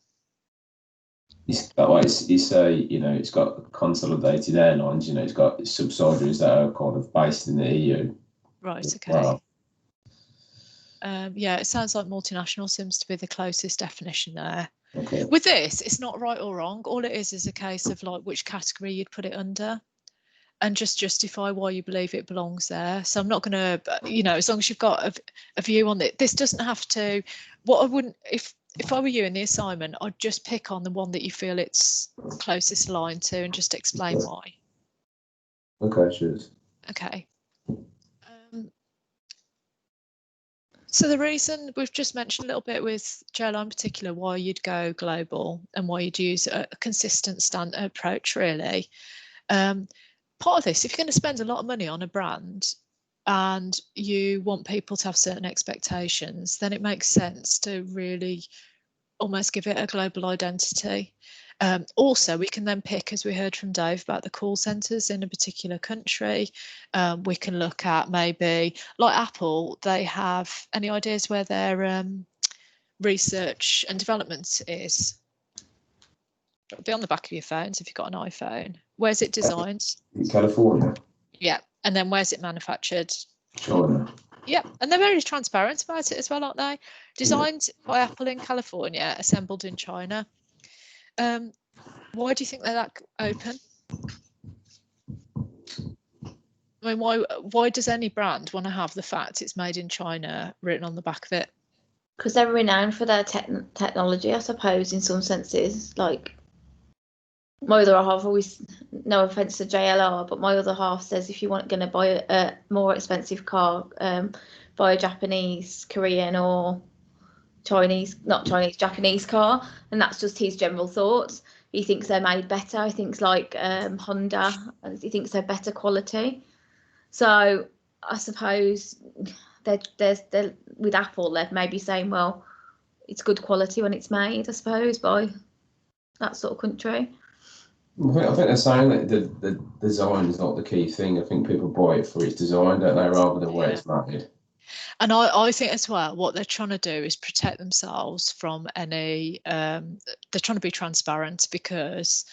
It's that way. It's got consolidated airlines. It's got subsidiaries that are kind of based in the EU. Right. Okay. Wow. Yeah, it sounds like multinational seems to be the closest definition there. Okay. With this, it's not right or wrong. All it is a case of like which category you'd put it under, and just justify why you believe it belongs there. So I'm not going to, as long as you've got a view on it. This doesn't have to. What I wouldn't, if I were you in the assignment, I'd just pick on the one that you feel it's closest aligned to and just explain why. Okay, cheers. Okay. So the reason we've just mentioned a little bit with JLR in particular, why you'd go global and why you'd use a consistent approach, really. Part of this, if you're going to spend a lot of money on a brand and you want people to have certain expectations, then it makes sense to really almost give it a global identity. Also, we can then pick, as we heard from Dave, about the call centres in a particular country. We can look at maybe, like Apple, they have any ideas where their research and development is? It'll be on the back of your phones if you've got an iPhone. Where's it designed? In California. Yeah, and then where's it manufactured? China. Yeah, and they're very transparent about it as well, aren't they? Designed by Apple in California, assembled in China. Why do you think they're that open? I mean, why does any brand want to have the fact it's made in China written on the back of it? Because they're renowned for their technology, I suppose, in some senses. Like, my other half always, no offence to JLR, but my other half says if you weren't going to buy a more expensive car, buy a Japanese, Korean, or Japanese car, and that's just his general thoughts. He thinks they're made better. He thinks like Honda, and he thinks they're better quality. So I suppose they're with Apple, they're maybe saying, well, it's good quality when it's made, I suppose, by that sort of country. I think they're saying that the design is not the key thing. I think people buy it for its design, don't they, rather than where it's made. And I think as well, what they're trying to do is protect themselves from any. They're trying to be transparent, because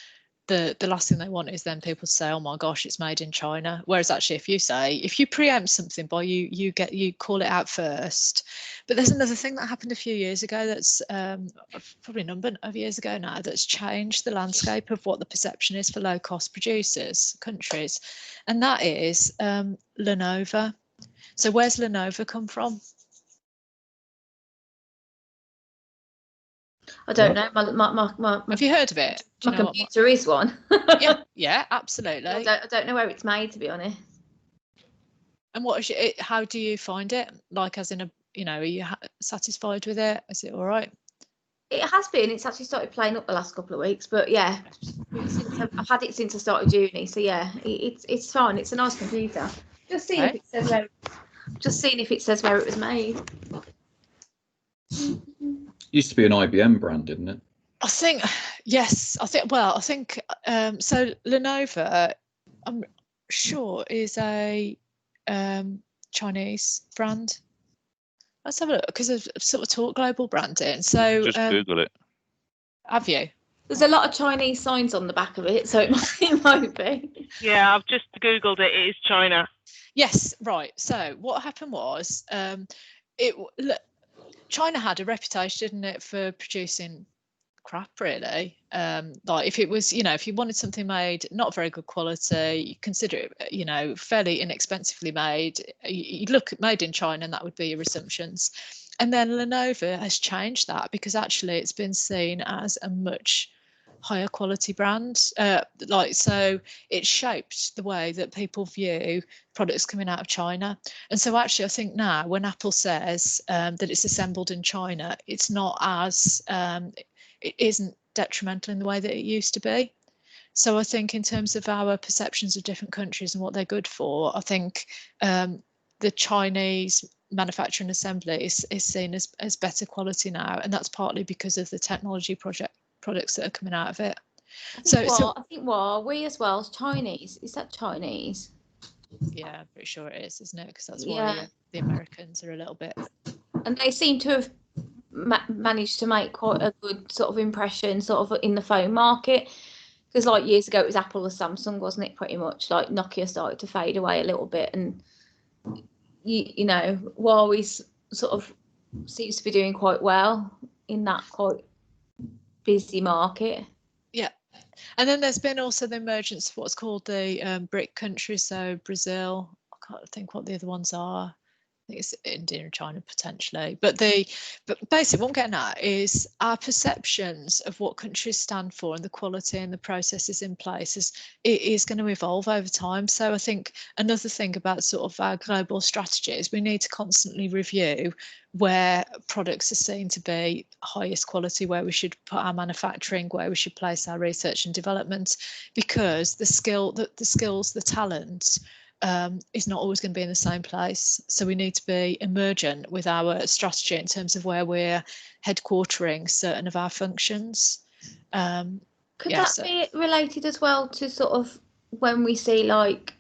the last thing they want is then people to say, oh my gosh, it's made in China. Whereas actually, if you preempt something by you call it out first. But there's another thing that happened a few years ago that's probably a number of years ago now, that's changed the landscape of what the perception is for low cost producers, countries, and that is Lenovo. So where's Lenovo come from? I don't know. My Have you heard of it? Do my you know what computer is one. yeah, absolutely. I don't know where it's made, to be honest. And how do you find it? Like, as in are you satisfied with it? Is it all right? It has been. It's actually started playing up the last couple of weeks, but yeah, I've had it since I started uni. So yeah, it's fine. It's a nice computer. Just seeing if it says where. Just seeing if it says where it was made. Used to be an IBM brand, didn't it? I think yes. I think so. Lenovo, I'm sure, is a Chinese brand. Let's have a look, because I've sort of taught global branding. So just Google it. Have you? There's a lot of Chinese signs on the back of it, so it might be. Yeah, I've just Googled it. It is China. Yes, right. So what happened was, China had a reputation, didn't it, for producing crap, really. Like, if it was, if you wanted something made not very good quality, you consider it, fairly inexpensively made, you'd look at made in China and that would be your assumptions. And then Lenovo has changed that, because actually it's been seen as a much higher quality brand. So it shaped the way that people view products coming out of China. And so actually I think now when Apple says that it's assembled in China, it's not as it isn't detrimental in the way that it used to be. So I think in terms of our perceptions of different countries and what they're good for, I think the Chinese manufacturing assembly is seen as better quality now, and that's partly because of the technology products that are coming out of it. I think Huawei as well is Chinese. Is that Chinese? Yeah, I'm pretty sure it is, isn't it? Because that's why the Americans are a little bit. And they seem to have managed to make quite a good sort of impression, sort of in the phone market. Because like years ago, it was Apple or Samsung, wasn't it? Pretty much. Like Nokia started to fade away a little bit, and Huawei sort of seems to be doing quite well in that quite busy market. Yeah. And then there's been also the emergence of what's called the BRIC countries, so Brazil. I can't think what the other ones are. I think it's India and China potentially. But basically what I'm getting at is our perceptions of what countries stand for and the quality and the processes in place is going to evolve over time. So I think another thing about sort of our global strategy is we need to constantly review where products are seen to be highest quality, where we should put our manufacturing, where we should place our research and development, because the skills, the talent is not always going to be in the same place. So we need to be emergent with our strategy in terms of where we're headquartering certain of our functions. Could that be related as well to sort of when we see like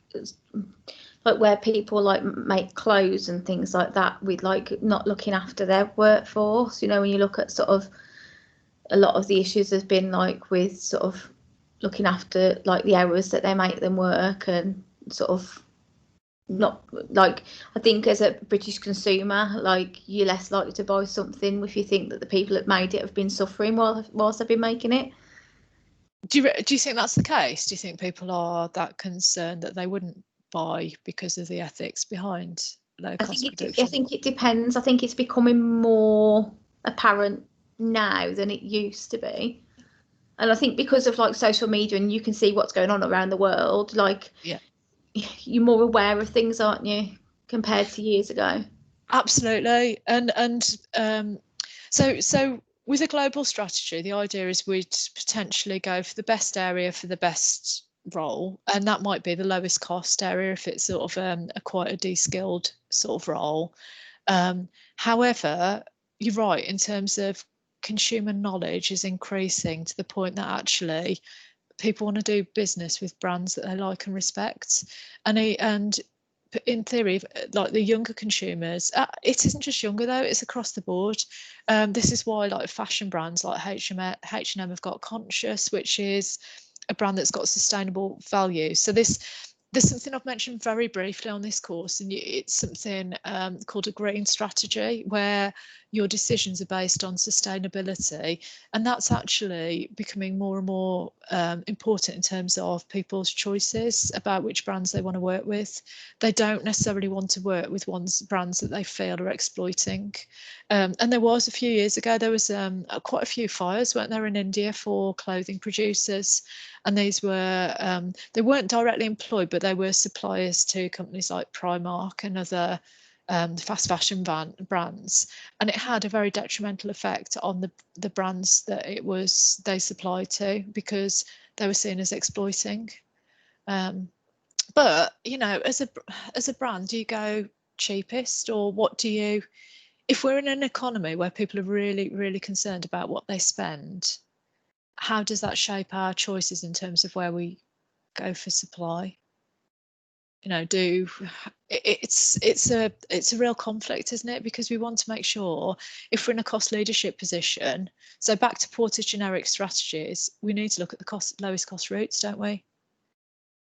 where people like make clothes and things like that, with like not looking after their workforce? When you look at sort of a lot of the issues has been like with sort of looking after like the hours that they make them work, and sort of not like, I think as a British consumer, like you're less likely to buy something if you think that the people that made it have been suffering whilst they've been making it. Do you think that's the case? Do you think people are that concerned that they wouldn't buy because of the ethics behind low cost production? I think it depends. I think it's becoming more apparent now than it used to be. And I think because of like social media and you can see what's going on around the world, like you're more aware of things, aren't you, compared to years ago? Absolutely. And so with a global strategy, the idea is we'd potentially go for the best area for the best role, and that might be the lowest cost area if it's sort of quite a de-skilled sort of role. However, you're right in terms of consumer knowledge is increasing to the point that actually people want to do business with brands that they like and respect, and in theory, like the younger consumers, it isn't just younger though, it's across the board. This is why like fashion brands like H&M have got Conscious, which is a brand that's got sustainable value. So this there's something I've mentioned very briefly on this course, and it's something called a green strategy, where your decisions are based on sustainability, and that's actually becoming more and more important in terms of people's choices about which brands they want to work with. They don't necessarily want to work with brands that they feel are exploiting. And there was a few years ago, there was quite a few fires, weren't there, in India for clothing producers, and these were they weren't directly employed, but they were suppliers to companies like Primark and other fast fashion brands, and it had a very detrimental effect on the brands that they supplied to, because they were seen as exploiting. But you know, as a brand, do you go cheapest, or what do you, if we're in an economy where people are really concerned about what they spend, how does that shape our choices in terms of where we go for supply? You know, it's a real conflict, isn't it? Because we want to make sure, if we're in a cost leadership position, so back to Porter's generic strategies, we need to look at the lowest cost routes, don't we?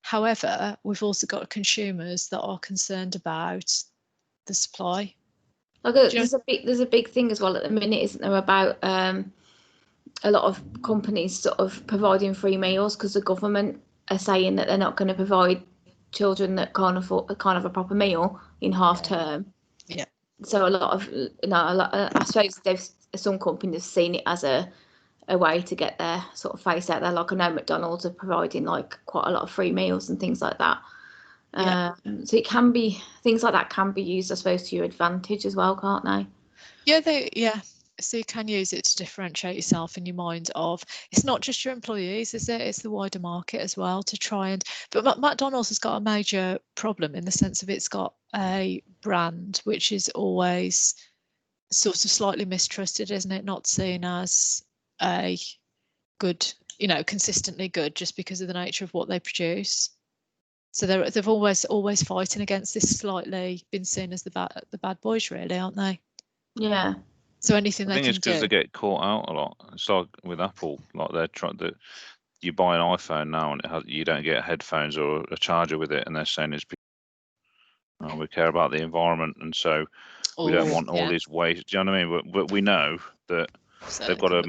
However, we've also got consumers that are concerned about the supply. There's a big thing as well at the minute, isn't there, about a lot of companies sort of providing free meals because the government are saying that they're not going to provide children that can't have a proper meal in half term. Yeah. So I suppose some companies have seen it as a way to get their sort of face out there. Like I know McDonald's are providing like quite a lot of free meals and things like that. Yeah. So it can be, things like that can be used, I suppose, to your advantage as well, can't they? Yeah. So you can use it to differentiate yourself in your mind of, it's not just your employees, is it? It's the wider market as well, to try and, but McDonald's has got a major problem in the sense of it's got a brand which is always sort of slightly mistrusted, isn't it? Not seen as a good, you know, consistently good, just because of the nature of what they produce. So they've always fighting against this, slightly been seen as the bad boys, really, aren't they? Yeah. So anything they can do. I think it's because they get caught out a lot. It's like with Apple, like they're trying to. You buy an iPhone now and you don't get headphones or a charger with it, and they're saying we care about the environment, and so we don't want all this waste. Do you know what I mean? But we know that they've got to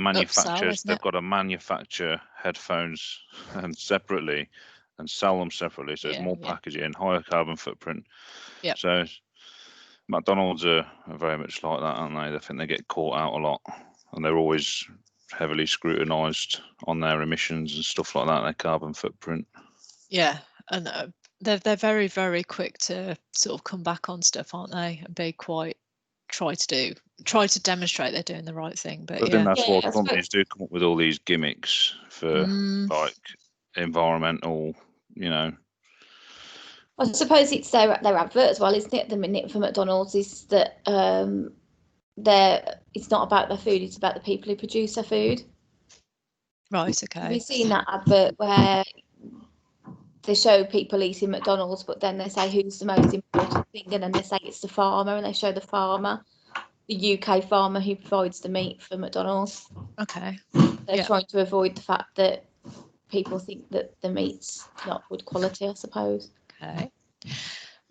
manufacture headphones separately and sell them separately, so it's more packaging, higher carbon footprint. Yeah. So McDonald's are very much like that, aren't they? I think they get caught out a lot, and they're always heavily scrutinised on their emissions and stuff like that, their carbon footprint. Yeah, and they're very, very quick to sort of come back on stuff, aren't they? And be quite try to demonstrate they're doing the right thing. But I think that's why companies do come up with all these gimmicks for like environmental, you know. I suppose it's their advert as well, isn't it? At the minute for McDonald's is that it's not about their food; it's about the people who produce their food. Right. Okay. Have you seen that advert where they show people eating McDonald's, but then they say who's the most important thing, and then they say it's the farmer, and they show the farmer, the UK farmer who provides the meat for McDonald's. Okay. They're trying to avoid the fact that people think that the meat's not good quality, I suppose. Okay.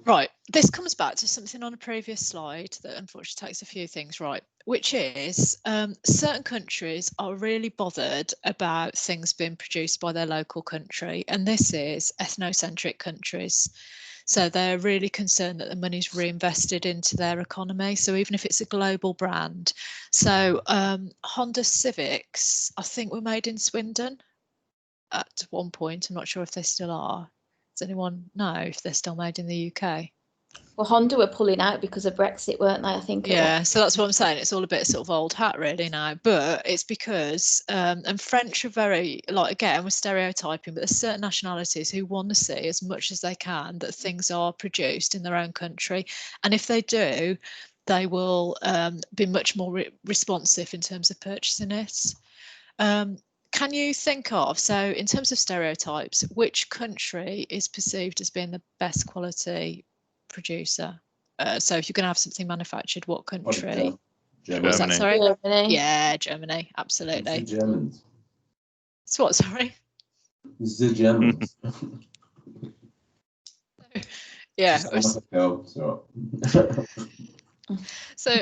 Right. This comes back to something on a previous slide that unfortunately takes a few things right, which is certain countries are really bothered about things being produced by their local country, and this is ethnocentric countries. So they're really concerned that the money's reinvested into their economy. So even if it's a global brand. So Honda Civics, I think, were made in Swindon at one point. I'm not sure if they still are. Does anyone know if they're still made in the UK? Well, Honda were pulling out because of Brexit, weren't they? I think. Yeah, so that's what I'm saying. It's all a bit sort of old hat really now, but it's because, and French are very, like, again, we're stereotyping, but there's certain nationalities who want to see as much as they can that things are produced in their own country. And if they do, they will be much more responsive in terms of purchasing it. Can you think of, so in terms of stereotypes, which country is perceived as being the best quality producer? So if you're going to have something manufactured, what country? Germany. Was that, sorry? Germany. Yeah, Germany, absolutely. It's the Germans. It's what, sorry? It's the Germans. Yeah. So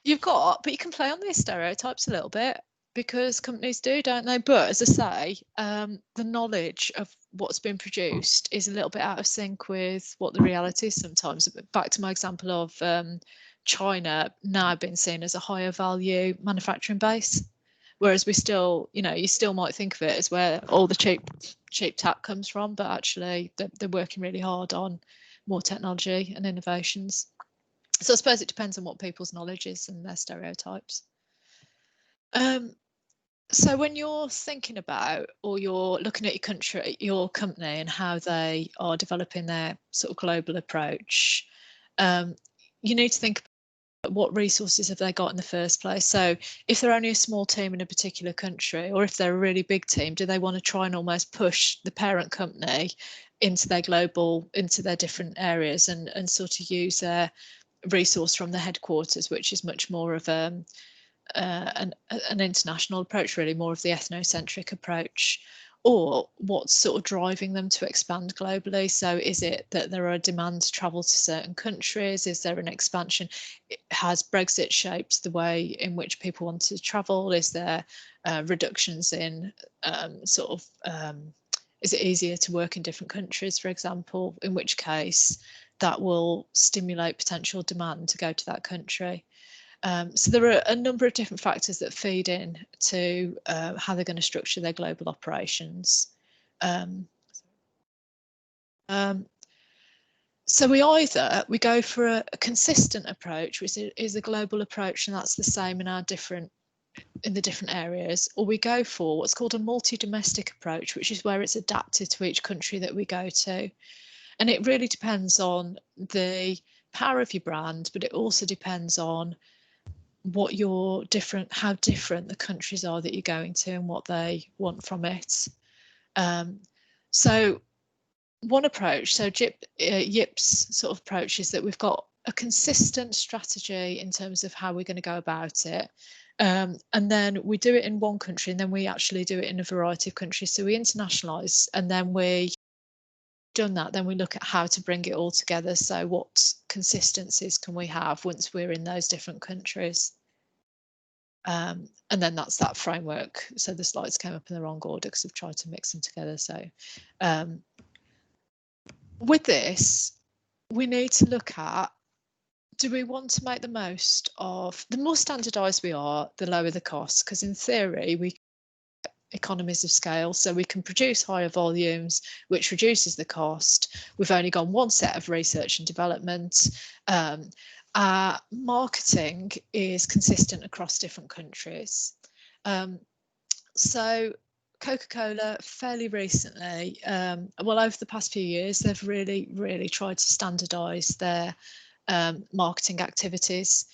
you've got, but you can play on these stereotypes a little bit because companies do, don't they? But as I say, the knowledge of what's been produced is a little bit out of sync with what the reality is sometimes. Back to my example of China now being seen as a higher value manufacturing base, whereas we still, you still might think of it as where all the cheap tech comes from, but actually they're working really hard on more technology and innovations. So I suppose it depends on what people's knowledge is and their stereotypes. So when you're thinking about, or you're looking at your company and how they are developing their sort of global approach, you need to think about what resources have they got in the first place. So if they're only a small team in a particular country, or if they're a really big team, do they want to try and almost push the parent company into their different areas and sort of use their resource from the headquarters, which is much more of an international approach, really more of the ethnocentric approach? Or what's sort of driving them to expand globally? So is it that there are demands to travel to certain countries? Is there an expansion? Has Brexit shaped the way in which people want to travel? Is there reductions in is it easier to work in different countries, for example, in which case that will stimulate potential demand to go to that country? So there are a number of different factors that feed in to how they're going to structure their global operations. So we go for a consistent approach, which is a global approach, and that's the same in the different areas, or we go for what's called a multi-domestic approach, which is where it's adapted to each country that we go to. And it really depends on the power of your brand, but it also depends on how different the countries are that you're going to and what they want from it. So one approach, so YIP's sort of approach, is that we've got a consistent strategy in terms of how we're going to go about it. And then we do it in one country, and then we actually do it in a variety of countries. So we internationalize, and then then we look at how to bring it all together. So what consistencies can we have once we're in those different countries? And then that's that framework. So the slides came up in the wrong order because I've tried to mix them together. So with this, we need to look at, do we want to make the most of, the more standardized we are, the lower the cost, because in theory we economies of scale, so we can produce higher volumes, which reduces the cost. We've only got one set of research and development. Our marketing is consistent across different countries. So Coca-Cola fairly recently, well, over the past few years, they've really tried to standardize their marketing activities.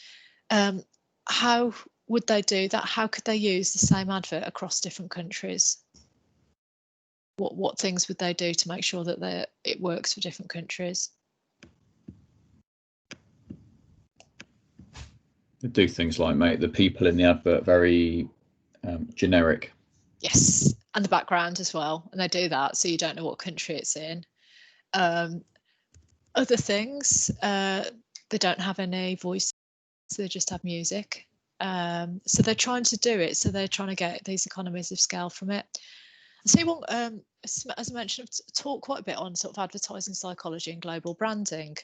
How would they do that? How could they use the same advert across different countries? What things would they do to make sure that it works for different countries? They do things like make the people in the advert very generic. Yes, and the background as well. And they do that so you don't know what country it's in. Other things, they don't have any voice, so they just have music. So they're trying to do it, so they're trying to get these economies of scale from it. So as I mentioned, I've talked quite a bit on sort of advertising psychology and global branding.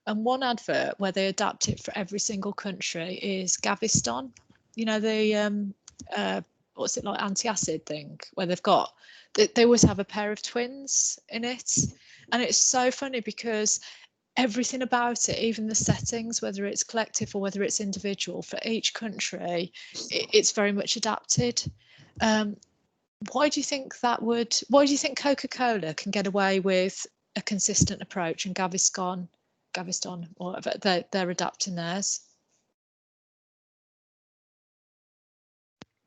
And one advert where they adapt it for every single country is Gaviston. You know, the what's it, like, anti-acid thing, where they always have a pair of twins in it. And it's so funny because everything about it, even the settings, whether it's collective or whether it's individual, for each country, it's very much adapted. Why do you think why do you think Coca-Cola can get away with a consistent approach and Gaviston, whatever, they're adapting theirs?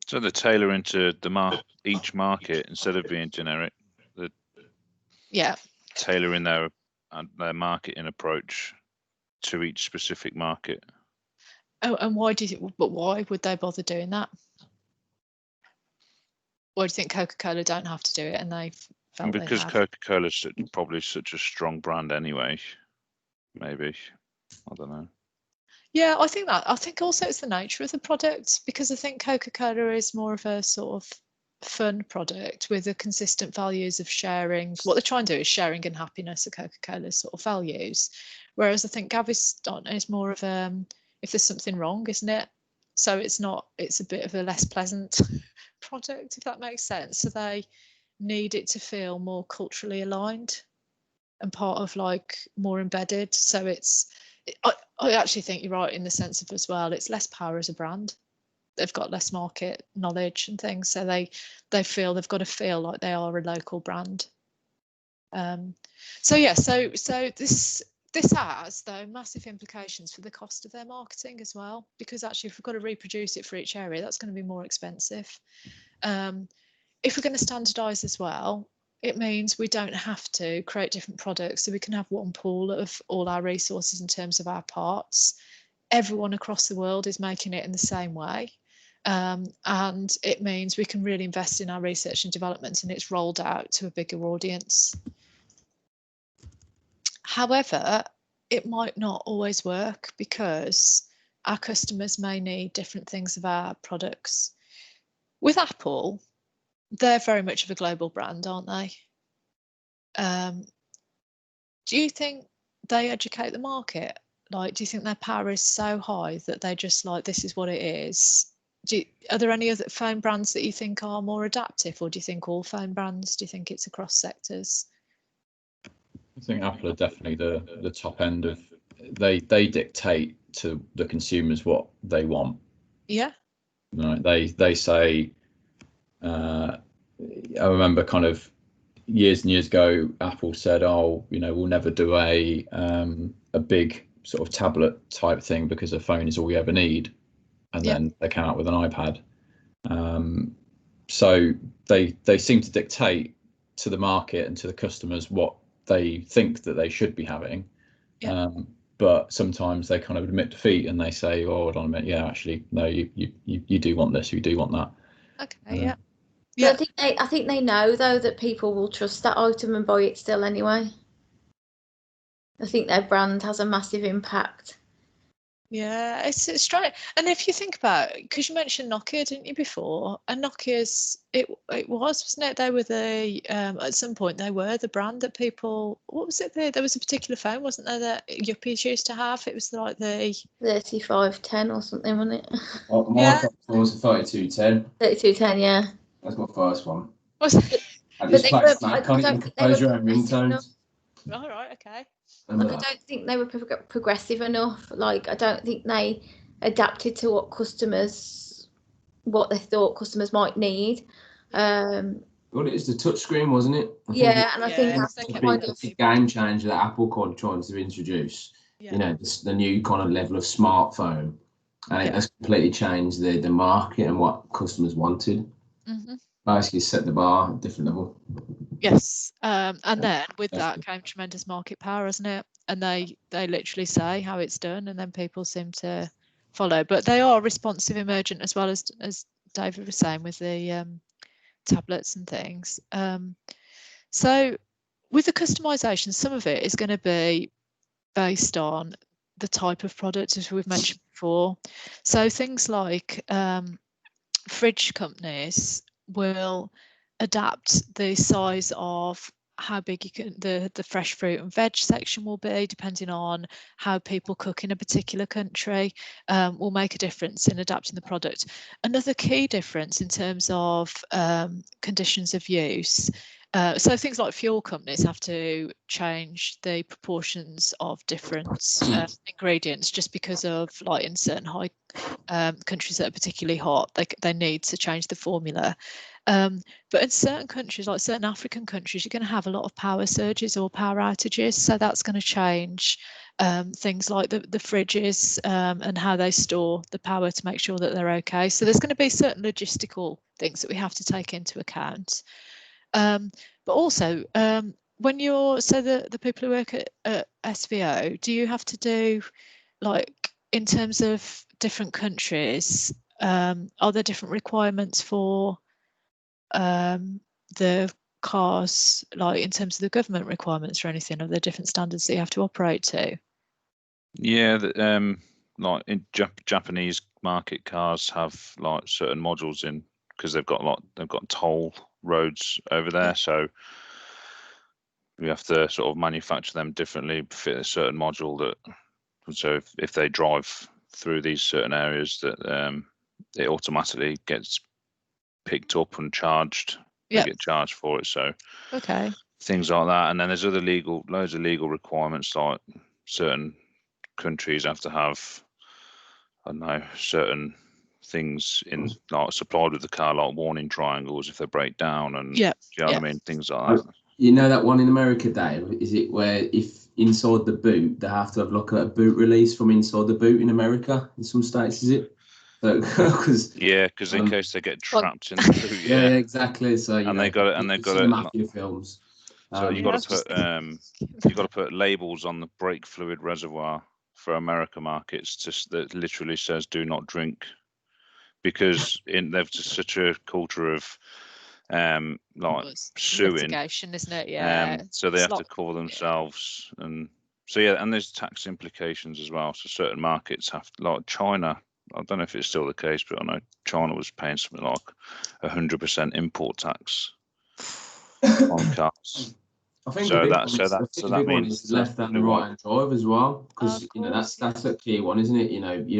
So they tailor into each market instead of being generic. Yeah. Tailoring their marketing approach to each specific market. Oh, and why would they bother doing that? Why do you think Coca-Cola don't have to do it, and they've felt because Coca-Cola is probably such a strong brand anyway. maybe. I don't know. Yeah, I think also it's the nature of the product, because I think Coca-Cola is more of a sort of fun product with the consistent values of sharing. What they're trying to do is sharing and happiness are Coca-Cola's sort of values. Whereas I think Gaviscon is more of if there's something wrong, isn't it? So it's a bit of a less pleasant product, if that makes sense. So they need it to feel more culturally aligned and part of like more embedded. So I actually think you're right in the sense of as well, it's less power as a brand. They've got less market knowledge and things, so they feel they've got to feel like they are a local brand. So this has though massive implications for the cost of their marketing as well, because actually if we've got to reproduce it for each area, that's going to be more expensive. If we're going to standardise as well, it means we don't have to create different products, so we can have one pool of all our resources in terms of our parts. Everyone across the world is making it in the same way. And it means we can really invest in our research and development, and it's rolled out to a bigger audience. However, it might not always work because our customers may need different things of our products. With Apple, they're very much of a global brand, aren't they? Do you think they educate the market? Like, do you think their power is so high that they just like, this is what it is? Are there any other phone brands that you think are more adaptive, or do you think all phone brands, do you think it's across sectors? I think Apple are definitely the top end of, they dictate to the consumers what they want. Yeah. Right. They say, I remember kind of years and years ago, Apple said, "Oh, we'll never do a big sort of tablet type thing because a phone is all we ever need," and then they came out with an iPad. So they seem to dictate to the market and to the customers what they think that they should be having. But sometimes they kind of admit defeat and they say, "Oh, hold on a minute, yeah, actually, no, you do want this, you do want that." Okay, yeah. Yeah. I think they know though that people will trust that item and buy it still anyway. I think their brand has a massive impact. Yeah, it's strange. And if you think about it, because you mentioned Nokia, didn't you, before? And Nokia's, it wasn't it? They were at some point they were the brand that people, what was it? There was a particular phone, wasn't there, that yuppies used to have? It was like the 3510 or something, wasn't it? My first one was a 3210. 3210, yeah. That's my first one. Was it? I just played Snap on it and compose your own ringtones. All right, okay. Like, I don't think they were progressive enough. Like, I don't think they adapted to what they thought customers might need. Well, it was the touchscreen, wasn't it? And I think that's a big game changer that Apple trying to introduce. Yeah. The new kind of level of smartphone, and it has completely changed the market and what customers wanted. Mm-hmm. Basically, set the bar at a different level. Yes, and then with that came tremendous market power, hasn't it? And they literally say how it's done, and then people seem to follow. But they are responsive, emergent, as well as David was saying with the tablets and things. So with the customization, some of it is going to be based on the type of product, as we've mentioned before. So things like fridge companies will adapt the size of how big the fresh fruit and veg section will be, depending on how people cook in a particular country, will make a difference in adapting the product. Another key difference in terms of conditions of use, so things like fuel companies have to change the proportions of different ingredients just because of, like, in certain high countries that are particularly hot, they need to change the formula. But in certain countries, like certain African countries, you're going to have a lot of power surges or power outages. So that's going to change things like the fridges and how they store the power to make sure that they're okay. So there's going to be certain logistical things that we have to take into account. But also, when the people who work at SVO, do you have to do, like, in terms of different countries, are there different requirements for the cars, like in terms of the government requirements or anything? Are there different standards that you have to operate to? Yeah, like in Japanese market cars have like certain modules in because they've got toll roads over there, so we have to sort of manufacture them differently, fit a certain module that. So if they drive through these certain areas, that it automatically gets picked up and charged. They get charged for it. So Okay. things like that, and then there's loads of legal requirements, like certain countries have to have, I don't know, certain things in like supplied with the car, like warning triangles if they break down, and do you know what I mean, things like that. You know that one in America, Dave? Is it where if inside the boot they have to have like a boot release from inside the boot in America? In some states, is it? Because in case they get trapped in the boot. Yeah, exactly. So and they got it. Mafia films. So you got to put labels on the brake fluid reservoir for America markets that literally says "do not drink," because they've just such a culture of like suing, litigation, isn't it? Yeah. So they have to cover themselves, and so and there's tax implications as well. So certain markets have, like China. I don't know if it's still the case, but I know China was paying something like 100% import tax on cars. I think that means left and right hand drive as well, because that's a key one, isn't it? You know, you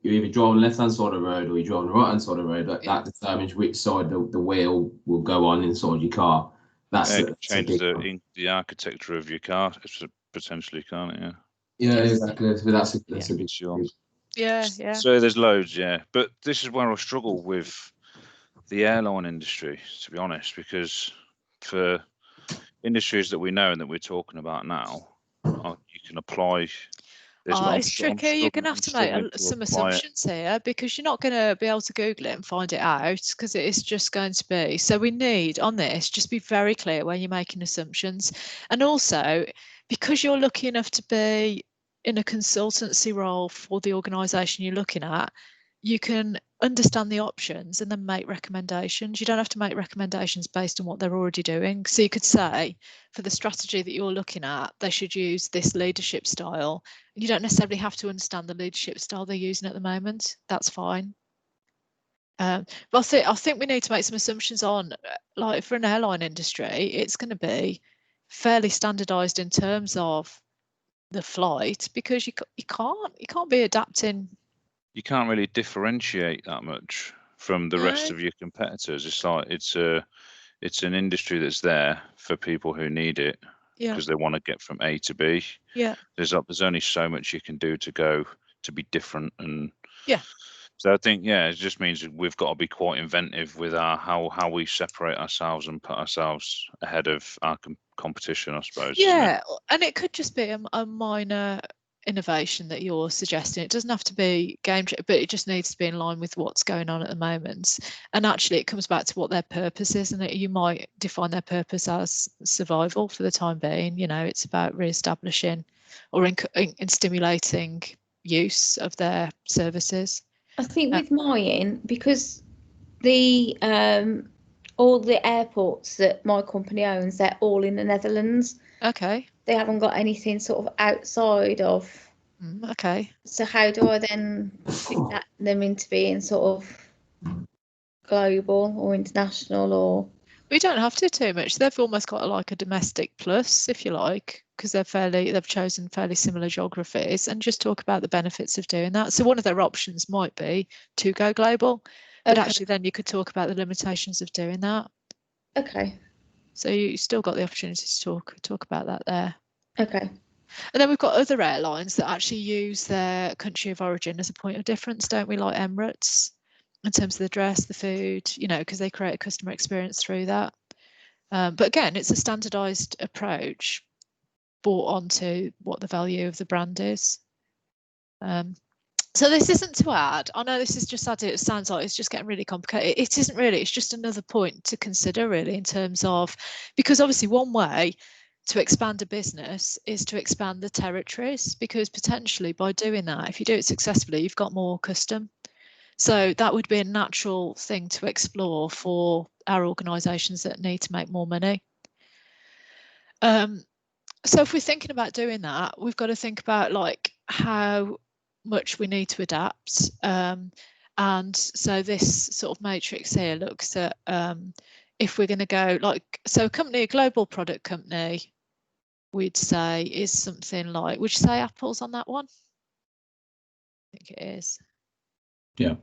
either drive on the left hand side of the road or you drive on the right hand side of the road. That determines which side the wheel will go on inside your car. It changes the architecture of your car potentially, can't it? Yeah, exactly. So that's a big deal. Yeah. So there's loads, but this is where I struggle with the airline industry, to be honest, because for industries that we know and that we're talking about now, you can apply this. It's tricky. You're going to have to make some assumptions here, because you're not going to be able to Google it and find it out, because it is just going to be. So we need on this, just be very clear when you're making assumptions. And also, because you're lucky enough to be in a consultancy role for the organisation you're looking at, you can understand the options and then make recommendations. You don't have to make recommendations based on what they're already doing. So you could say, for the strategy that you're looking at, they should use this leadership style. You don't necessarily have to understand the leadership style they're using at the moment. That's fine. But I think we need to make some assumptions on, like for an airline industry, it's going to be fairly standardised in terms of the flight, because you can't be adapting. You can't really differentiate that much from the rest of your competitors. It's like it's an industry that's there for people who need it because they want to get from A to B. Yeah. There's only so much you can do to be different, and yeah. So I think it just means we've got to be quite inventive with how we separate ourselves and put ourselves ahead of our competition, I suppose. Yeah, and it could just be a minor innovation that you're suggesting. It doesn't have to be game changer, but it just needs to be in line with what's going on at the moment. And actually it comes back to what their purpose is, and you might define their purpose as survival for the time being. You know, it's about re-establishing or in stimulating use of their services. I think with mine, because the all the airports that my company owns, they're all in the Netherlands. Okay. They haven't got anything sort of outside of. Okay. So how do I then fit them into being sort of global or international, or? We don't have to too much. They've almost got like a domestic plus, if you like, because they've chosen fairly similar geographies, and just talk about the benefits of doing that. So one of their options might be to go global, but actually then you could talk about the limitations of doing that. Okay. So you still got the opportunity to talk about that there. Okay. And then we've got other airlines that actually use their country of origin as a point of difference, don't we? Like Emirates, in terms of the dress, the food, you know, because they create a customer experience through that. But again, it's a standardized approach brought onto what the value of the brand is. So this isn't to add. I know this is just added. It sounds like it's just getting really complicated. It isn't really. It's just another point to consider, really, in terms of, because obviously one way to expand a business is to expand the territories, because potentially by doing that, if you do it successfully, you've got more custom. So that would be a natural thing to explore for our organisations that need to make more money. So if we're thinking about doing that, we've got to think about, like, how much we need to adapt. And so this sort of matrix here looks at if we're going to go so a global product company, we'd say is something like, would you say Apple's on that one? I think it is. Yeah.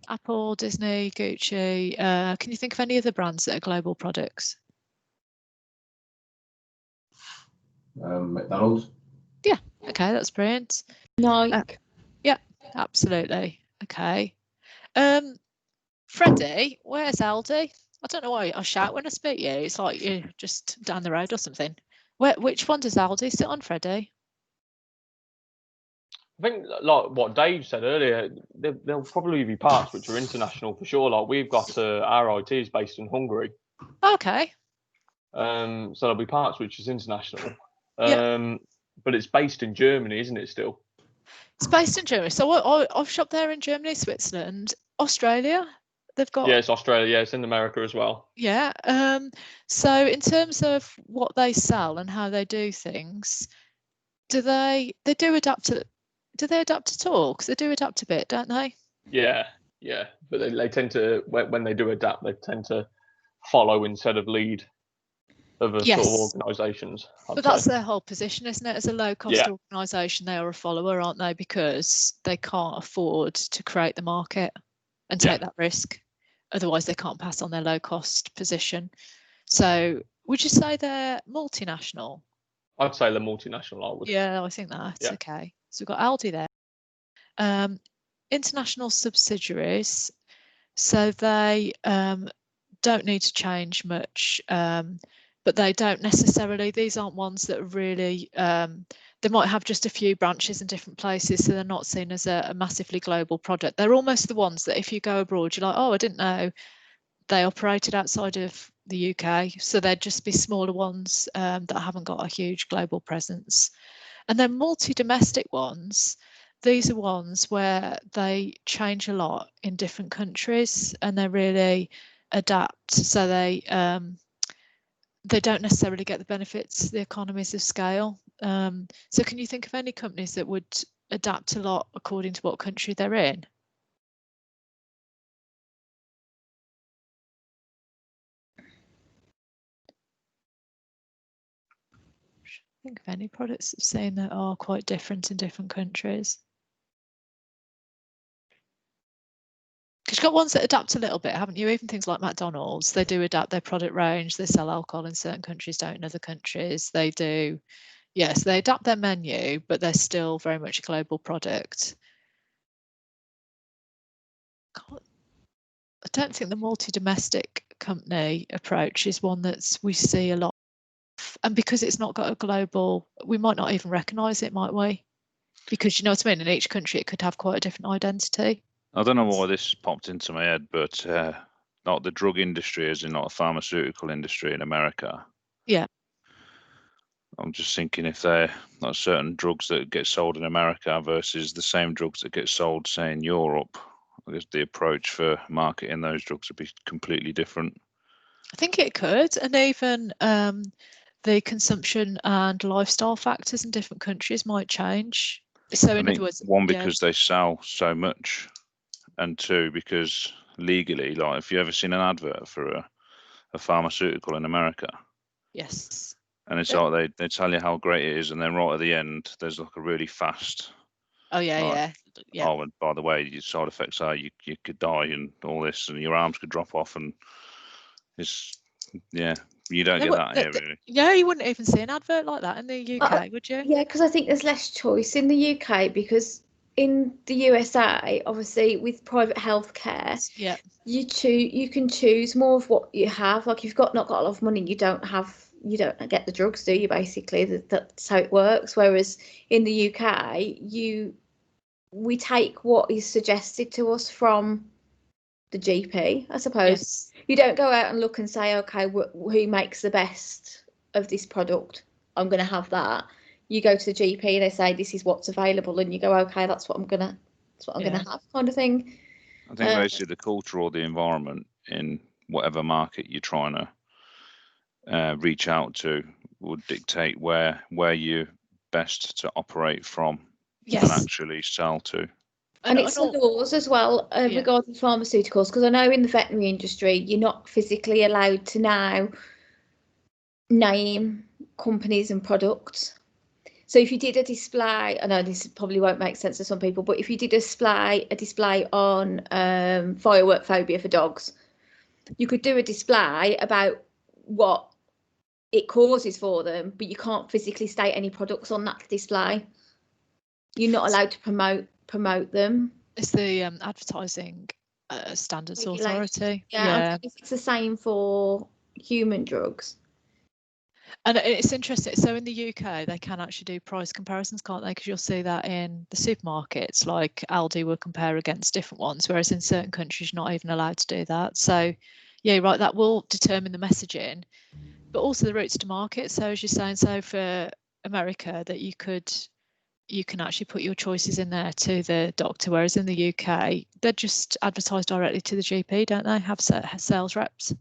Apple, Disney, Gucci. Can you think of any other brands that are global products? McDonald's. Yeah. Okay, that's brilliant. Nike. Yeah, absolutely. Okay. Freddie, where's Aldi? I don't know why I shout when I speak to you. It's like you're just down the road or something. Which one does Aldi sit on, Freddie? I think, like what Dave said earlier, there'll probably be parts which are international for sure. Like we've got our IT is based in Hungary. Okay. So there'll be parts which is international. Yeah. But it's based in Germany, isn't it? Still. It's based in Germany. So I've shopped there in Germany, Switzerland, Australia. They've got. Yeah, it's Australia. Yeah, it's in America as well. Yeah. So in terms of what they sell and how they do things, do they adapt to? Do they adapt at all? Because they do adapt a bit, don't they? Yeah. But they tend to, when they do adapt, they tend to follow instead of lead other sort of organisations. But that's their whole position, isn't it? As a low-cost organisation, they are a follower, aren't they? Because they can't afford to create the market and take that risk. Otherwise, they can't pass on their low-cost position. So, would you say they're multinational? I'd say they're multinational. I would. Yeah, I think that's okay. So we've got Aldi there. International subsidiaries, so they don't need to change much, but they don't necessarily, these aren't ones that are really, they might have just a few branches in different places, so they're not seen as a massively global product. They're almost the ones that if you go abroad, you're like, oh, I didn't know they operated outside of the UK. So they'd just be smaller ones that haven't got a huge global presence. And then multi-domestic ones, these are ones where they change a lot in different countries and they really adapt. So they don't necessarily get the benefits, the economies of scale. So can you think of any companies that would adapt a lot according to what country they're in? Think of any products I've seen that are quite different in different countries. Because you've got ones that adapt a little bit, haven't you? Even things like McDonald's, they do adapt their product range. They sell alcohol in certain countries, don't in other countries. They do, yes, they adapt their menu, but they're still very much a global product. I don't think the multi-domestic company approach is one that we see a lot. And because it's not got a global, we might not even recognise it, might we? Because you know what I mean, in each country it could have quite a different identity. I don't know why this popped into my head, but not the drug industry, as in not a pharmaceutical industry in America. Yeah. I'm just thinking if they're not certain drugs that get sold in America versus the same drugs that get sold, say, in Europe, I guess the approach for marketing those drugs would be completely different. I think it could, and even the consumption and lifestyle factors in different countries might change. So in other words, one, because they sell so much, and two, because legally, like if you ever seen an advert for a pharmaceutical in America, yes, and it's like they tell you how great it is, and then right at the end there's like a really fast, oh yeah. Oh, and by the way, your side effects are you could die and all this, and your arms could drop off, and it's you don't get that here really. Yeah, you wouldn't even see an advert like that in the UK, would you? Yeah, because I think there's less choice in the UK, because in the USA, obviously with private healthcare, you can choose more of what you have. Like if you've not got a lot of money, you don't get the drugs, do you? Basically, that's how it works. Whereas in the UK, we take what is suggested to us from the GP, I suppose. Yes. You don't go out and look and say, okay, who makes the best of this product? I'm going to have that. You go to the GP, they say this is what's available, and you go, okay, that's what I'm gonna have, kind of thing. I think basically the culture or the environment in whatever market you're trying to reach out to would dictate where you're best to operate from. can actually sell to. And it's the laws as well regarding pharmaceuticals, because I know in the veterinary industry you're not physically allowed to now name companies and products. So if you did a display, I know this probably won't make sense to some people, but if you did a display on firework phobia for dogs, you could do a display about what it causes for them, but you can't physically state any products on that display. You're not allowed to promote them. It's the Advertising Standards Authority. Yeah. I think it's the same for human drugs. And it's interesting. So in the UK, they can actually do price comparisons, can't they? Because you'll see that in the supermarkets, like Aldi will compare against different ones, whereas in certain countries, you're not even allowed to do that. So, yeah, right, that will determine the messaging, but also the routes to market. So as you're saying, so for America, that you can actually put your choices in there to the doctor, whereas in the UK, they're just advertised directly to the GP, don't they? Have sales reps,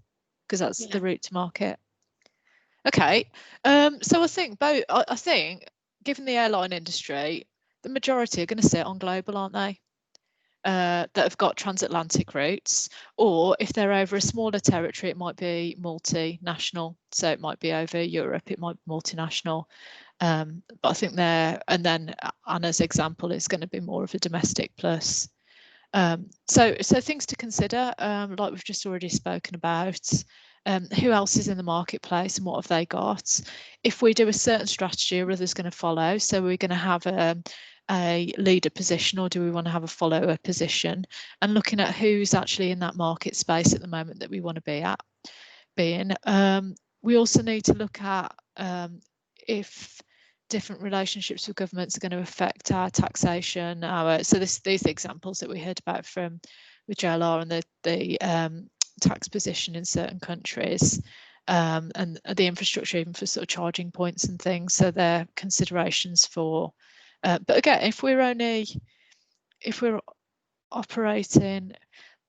because that's the route to market. Okay, so I think given the airline industry, the majority are going to sit on global, aren't they? That have got transatlantic routes, or if they're over a smaller territory, it might be multinational. So it might be over Europe, it might be multinational. But I think and then Anna's example is going to be more of a domestic plus. So things to consider, like we've just already spoken about. Who else is in the marketplace and what have they got? If we do a certain strategy, are others going to follow? So we're going to have a leader position, or do we want to have a follower position? And looking at who's actually in that market space at the moment that we want to be in. We also need to look at if different relationships with governments are going to affect our taxation. So these examples that we heard about with JLR and the tax position in certain countries, and the infrastructure even for sort of charging points and things. So they're considerations for. But again, if we're operating,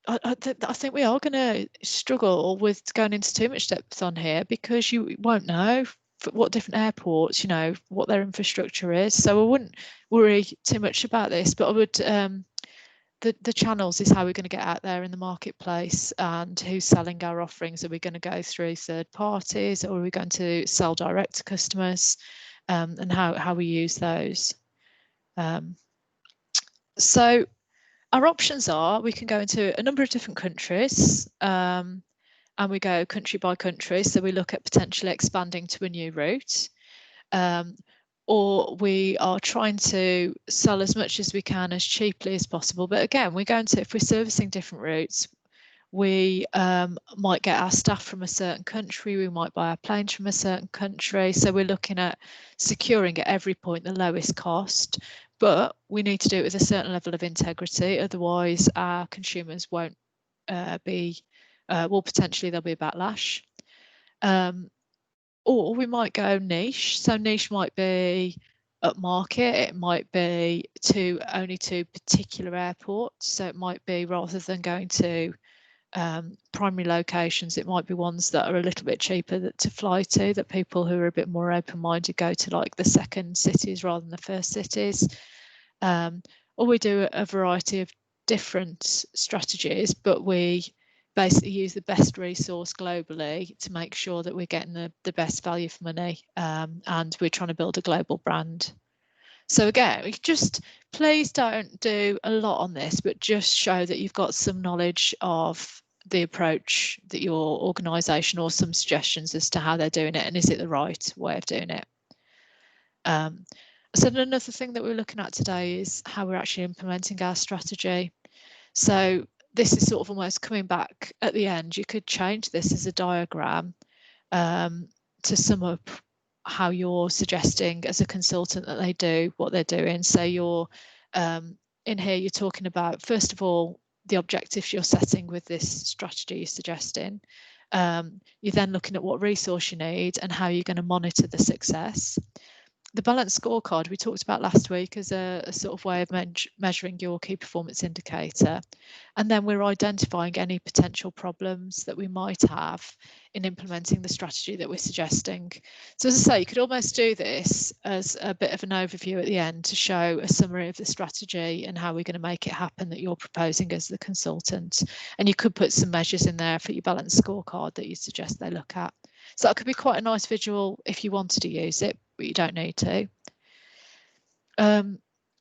I think we are going to struggle with going into too much depth on here, because you won't know what different airports, what their infrastructure is. So I wouldn't worry too much about this, but I would. The channels is how we're going to get out there in the marketplace, and who's selling our offerings. Are we going to go through third parties, or are we going to sell direct to customers, and how we use those. So our options are, we can go into a number of different countries, and we go country by country. So we look at potentially expanding to a new route. Or we are trying to sell as much as we can as cheaply as possible. But again, if we're servicing different routes, we might get our staff from a certain country, we might buy our planes from a certain country. So we're looking at securing at every point the lowest cost, but we need to do it with a certain level of integrity. Otherwise, our consumers won't potentially there'll be a backlash. Or we might go niche. So niche might be upmarket. It might be only to particular airports. So it might be, rather than going to primary locations, it might be ones that are a little bit cheaper to fly to, that people who are a bit more open-minded go to, like the second cities rather than the first cities. Or we do a variety of different strategies, but we basically use the best resource globally to make sure that we're getting the best value for money, and we're trying to build a global brand. So again, please don't do a lot on this, but just show that you've got some knowledge of the approach that your organisation, or some suggestions as to how they're doing it, and is it the right way of doing it. So another thing that we're looking at today is how we're actually implementing our strategy. So this is sort of almost coming back at the end. You could change this as a diagram to sum up how you're suggesting as a consultant that they do what they're doing. So you're in here, you're talking about, first of all, the objectives you're setting with this strategy you're suggesting. You're then looking at what resource you need and how you're going to monitor the success. the balanced scorecard we talked about last week as a sort of way of measuring your key performance indicator, and then we're identifying any potential problems that we might have in implementing the strategy that we're suggesting. So as I say, you could almost do this as a bit of an overview at the end to show a summary of the strategy and how we're going to make it happen that you're proposing as the consultant. And you could put some measures in there for your balanced scorecard that you suggest they look at. So that could be quite a nice visual if you wanted to use it, but you don't need to.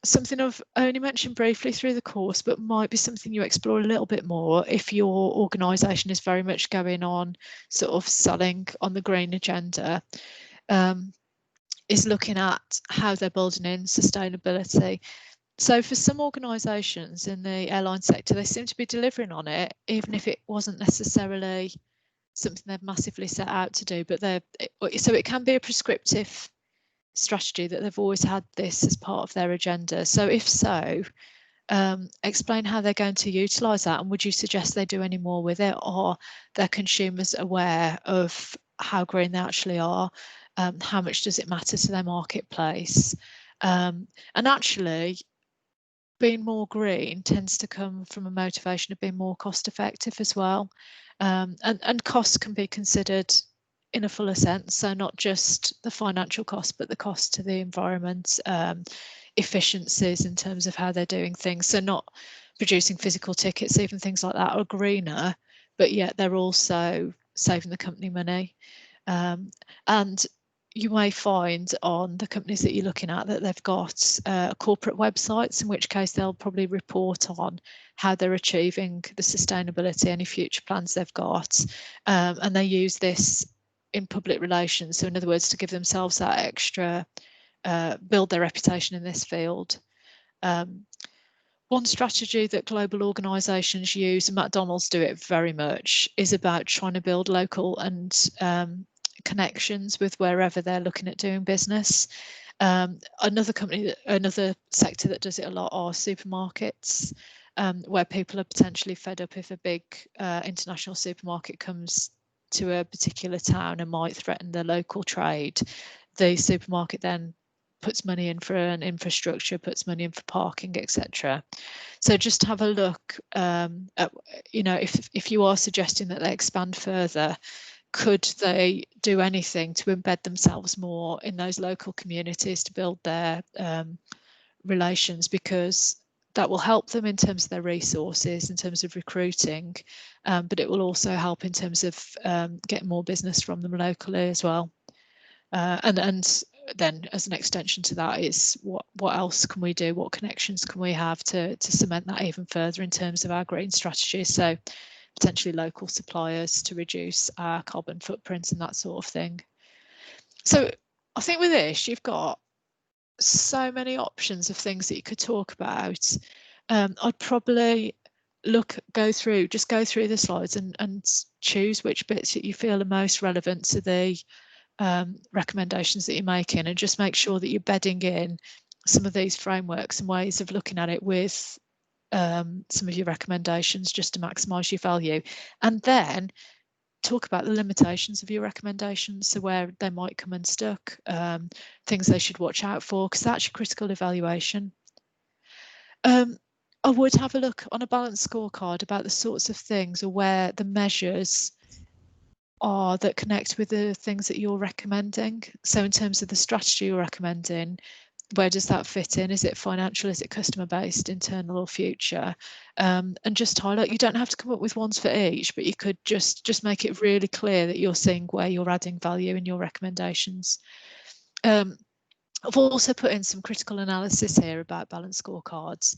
Something I've only mentioned briefly through the course, but might be something you explore a little bit more if your organisation is very much going on sort of selling on the green agenda, is looking at how they're building in sustainability. So for some organisations in the airline sector, they seem to be delivering on it, even if it wasn't necessarily something they've massively set out to do, but so it can be a prescriptive strategy that they've always had this as part of their agenda. So if so, explain how they're going to utilise that, and would you suggest they do any more with it? Or their consumers aware of how green they actually are? How much does it matter to their marketplace? And actually, being more green tends to come from a motivation of being more cost effective as well. And costs can be considered in a fuller sense, so not just the financial cost, but the cost to the environment, efficiencies in terms of how they're doing things. So not producing physical tickets, even things like that are greener, but yet they're also saving the company money. And you may find on the companies that you're looking at that they've got corporate websites, in which case they'll probably report on how they're achieving the sustainability, any future plans they've got, and they use this in public relations. So in other words, to give themselves that extra, build their reputation in this field. One strategy that global organisations use, and McDonald's do it very much, is about trying to build local and connections with wherever they're looking at doing business. Another sector that does it a lot are supermarkets, where people are potentially fed up if a big international supermarket comes to a particular town and might threaten the local trade. The supermarket then puts money in for an infrastructure, puts money in for parking, etc. So just have a look at, if you are suggesting that they expand further, could they do anything to embed themselves more in those local communities to build their relations, because that will help them in terms of their resources, in terms of recruiting, but it will also help in terms of getting more business from them locally as well. And then as an extension to that is what else can we do? What connections can we have to cement that even further in terms of our green strategy? So potentially local suppliers to reduce our carbon footprint and that sort of thing. So I think with this, you've got so many options of things that you could talk about. I'd probably go through the slides and choose which bits that you feel are most relevant to the recommendations that you're making, and just make sure that you're bedding in some of these frameworks and ways of looking at it with some of your recommendations, just to maximise your value. And then talk about the limitations of your recommendations, so where they might come unstuck, things they should watch out for, because that's your critical evaluation. I would have a look on a balanced scorecard about the sorts of things, or where the measures are that connect with the things that you're recommending. So in terms of the strategy you're recommending, where does that fit in? Is it financial? Is it customer based, internal or future? And just highlight, you don't have to come up with ones for each, but you could just make it really clear that you're seeing where you're adding value in your recommendations. I've also put in some critical analysis here about balanced scorecards.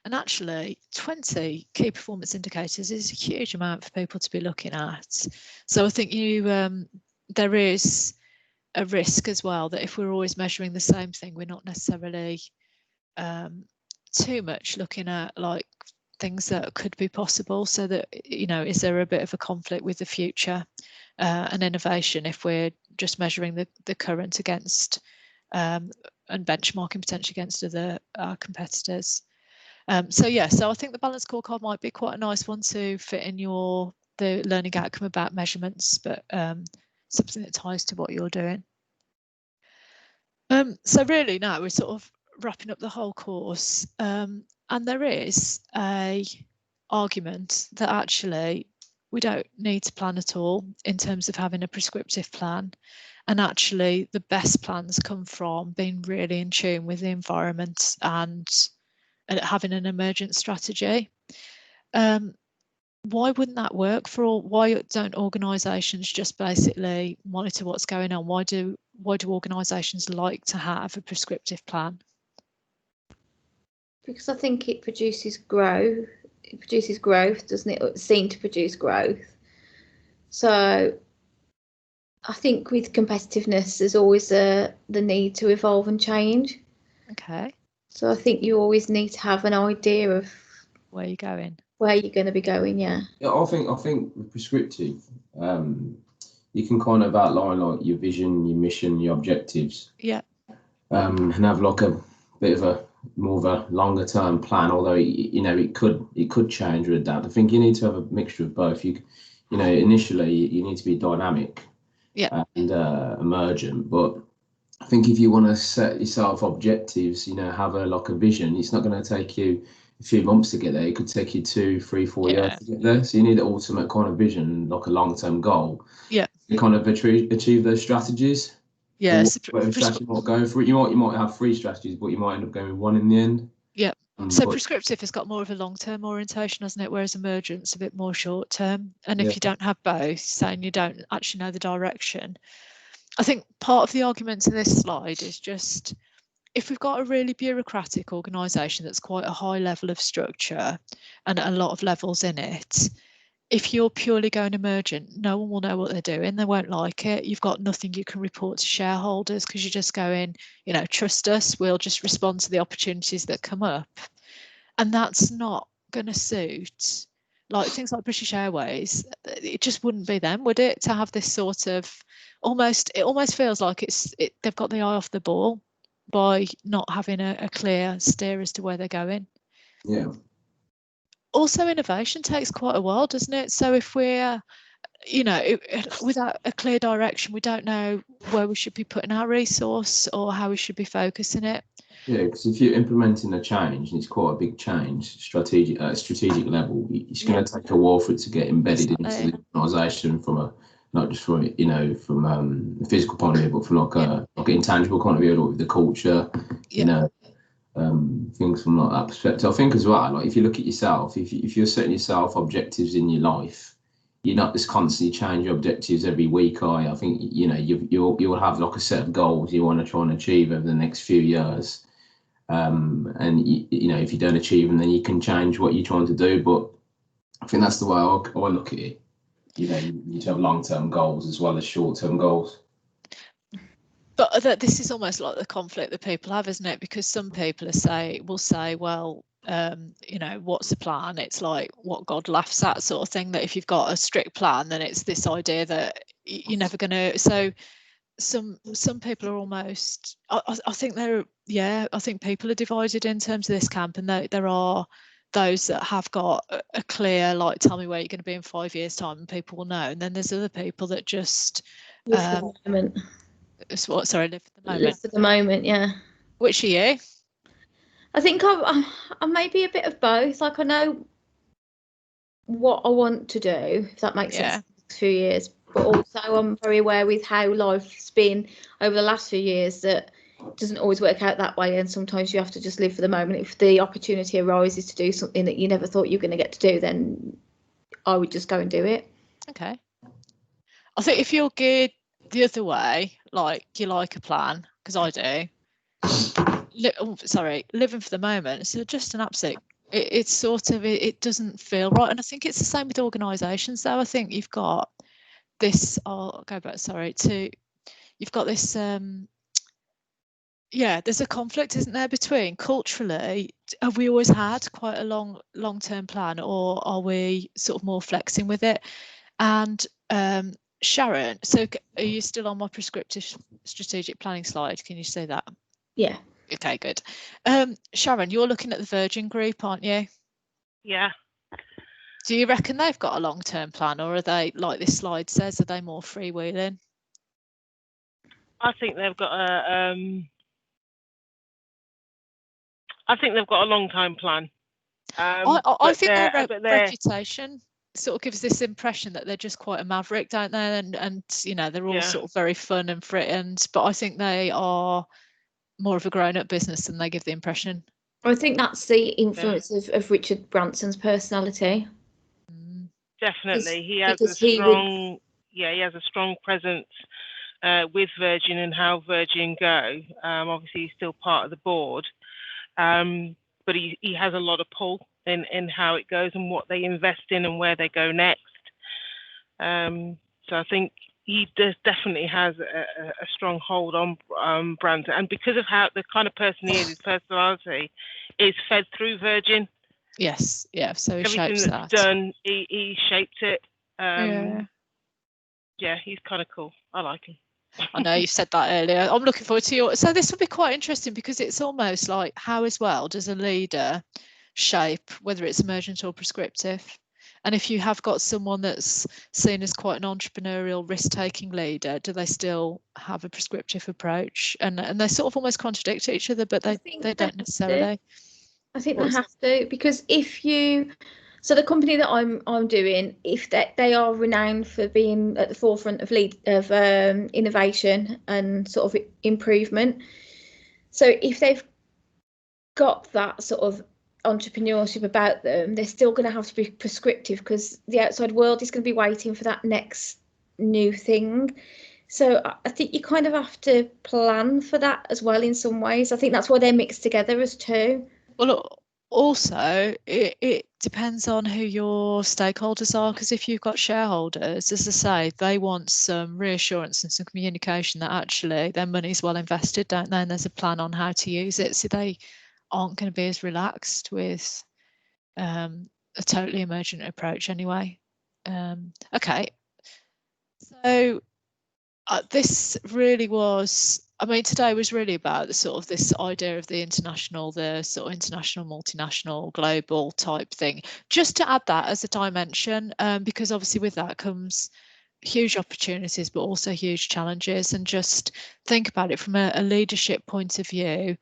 And actually 20 key performance indicators is a huge amount for people to be looking at. So I think there is a risk as well that if we're always measuring the same thing, we're not necessarily too much looking at like things that could be possible. So that, is there a bit of a conflict with the future and innovation if we're just measuring the current against and benchmarking potentially against other competitors. So I think the balanced scorecard might be quite a nice one to fit in the learning outcome about measurements, but something that ties to what you're doing. So really now we're sort of wrapping up the whole course, and there is a argument that actually we don't need to plan at all in terms of having a prescriptive plan, and actually the best plans come from being really in tune with the environment and having an emergent strategy. Why wouldn't that work for all? Why don't organisations just basically monitor what's going on? Why do organisations like to have a prescriptive plan? Because I think it produces growth. It produces growth, doesn't it? It's seen to produce growth. So I think with competitiveness, there's always the need to evolve and change. Okay. So I think you always need to have an idea of where you're going. Where you're going to be going, yeah. Yeah, I think with prescriptive, you can kind of outline like your vision, your mission, your objectives. Yeah. And have like a bit of a more of a longer term plan. Although you know it could change or adapt. I think you need to have a mixture of both. You know, initially you need to be dynamic. Yeah. And emergent, but I think if you want to set yourself objectives, you know, have a vision. It's not going to take you a few months to get there. It could take you 2, 3, 4 years to get there. So you need an ultimate kind of vision, like a long-term goal. Yeah. To kind of achieve those strategies. Yes. Whatever strategy you might go for it. You might have 3 strategies, but you might end up going with 1 in the end. Yeah. So prescriptive has got more of a long-term orientation, hasn't it? Whereas emergent's a bit more short-term. And if you don't have both, saying you don't actually know the direction, I think part of the argument to this slide is just if we've got a really bureaucratic organisation that's quite a high level of structure and a lot of levels in it, if you're purely going emergent, no one will know what they're doing. They won't like it. You've got nothing you can report to shareholders because you're just going, you know, trust us, we'll just respond to the opportunities that come up. And that's not going to suit, like things like British Airways. It just wouldn't be them, would it, to have this sort of it almost feels like they've got the eye off the ball by not having a clear steer as to where they're going. Yeah. Also, innovation takes quite a while, doesn't it? So if we're, you know, without a clear direction, we don't know where we should be putting our resource or how we should be focusing it. Yeah, because if you're implementing a change, and it's quite a big change, strategic level, it's going to take a while for it to get embedded into the organisation from not just from a physical point of view, but from like an intangible point of view, like with the culture, you know, things from like that perspective. I think as well, like if you look at yourself, if you're setting yourself objectives in your life, you're not just constantly changing objectives every week. I think, you know, you'll have like a set of goals you want to try and achieve over the next few years. And you know, if you don't achieve them, then you can change what you're trying to do. But I think that's the way I look at it. You know, you need to have long-term goals as well as short-term goals. But this is almost like the conflict that people have, isn't it? Because some people will say, well, you know, what's the plan? It's like what God laughs at sort of thing, that if you've got a strict plan, then it's this idea that you're never going to. So some people are almost, I think I think people are divided in terms of this camp, and there are those that have got a clear, like, tell me where you're going to be in 5 years time and people will know. And then there's other people that just live for the moment. Live for the moment. Live for the moment, yeah. Which are you? I think I may be a bit of both. Like, I know what I want to do, if that makes sense, in the next few years. But also I'm very aware with how life's been over the last few years that it doesn't always work out that way, and sometimes you have to just live for the moment. If the opportunity arises to do something that you never thought you were going to get to do, then I would just go and do it. Okay. I think if you're geared the other way, like you like a plan, because I do, living for the moment, so just an absolute, it's sort of, it doesn't feel right. And I think it's the same with organisations though. I think you've got this, I'll go back, you've got this, there's a conflict, isn't there, between culturally, have we always had quite a long-term plan, or are we sort of more flexing with it? And Sharon, so are you still on my prescriptive strategic planning slide? Can you say that? Yeah. Okay, good. Sharon, you're looking at the Virgin Group, aren't you? Yeah. Do you reckon they've got a long-term plan, or are they, like this slide says, are they more freewheeling? I think they've got I think they've got a long-term plan. I think their reputation sort of gives this impression that they're just quite a maverick, don't they? And you know, they're all sort of very fun and frightened, but I think they are more of a grown-up business than they give the impression. I think that's the influence of Richard Branson's personality. Definitely, he has a strong presence with Virgin and how Virgin go. Obviously, he's still part of the board, but he has a lot of pull in how it goes and what they invest in and where they go next. So I think he definitely has a strong hold on Branson, and because of how the kind of person he is, his personality is fed through Virgin. Yes, yeah. So he everything shapes that's that. done, he shaped it. Yeah, he's kind of cool. I like him. I know you said that earlier. I'm looking forward to your. So this will be quite interesting because it's almost like how as well does a leader shape whether it's emergent or prescriptive. And if you have got someone that's seen as quite an entrepreneurial, risk-taking leader, do they still have a prescriptive approach? And they sort of almost contradict each other, but they don't necessarily. I think they have to, because so the company that I'm doing, if they are renowned for being at the forefront of innovation and sort of improvement. So if they've got that sort of entrepreneurship about them, they're still going to have to be prescriptive because the outside world is going to be waiting for that next new thing. So I think you kind of have to plan for that as well in some ways. I think that's why they're mixed together as two. Well, look, also it depends on who your stakeholders are, because if you've got shareholders, as I say, they want some reassurance and some communication that actually their money's well invested, don't they? And there's a plan on how to use it, so they aren't going to be as relaxed with a totally emergent approach anyway. Okay, so this really was, I mean, today was really about the sort of this idea of the international, the sort of international, multinational, global type thing. Just to add that as a dimension, because obviously with that comes huge opportunities, but also huge challenges. And just think about it from a leadership point of view.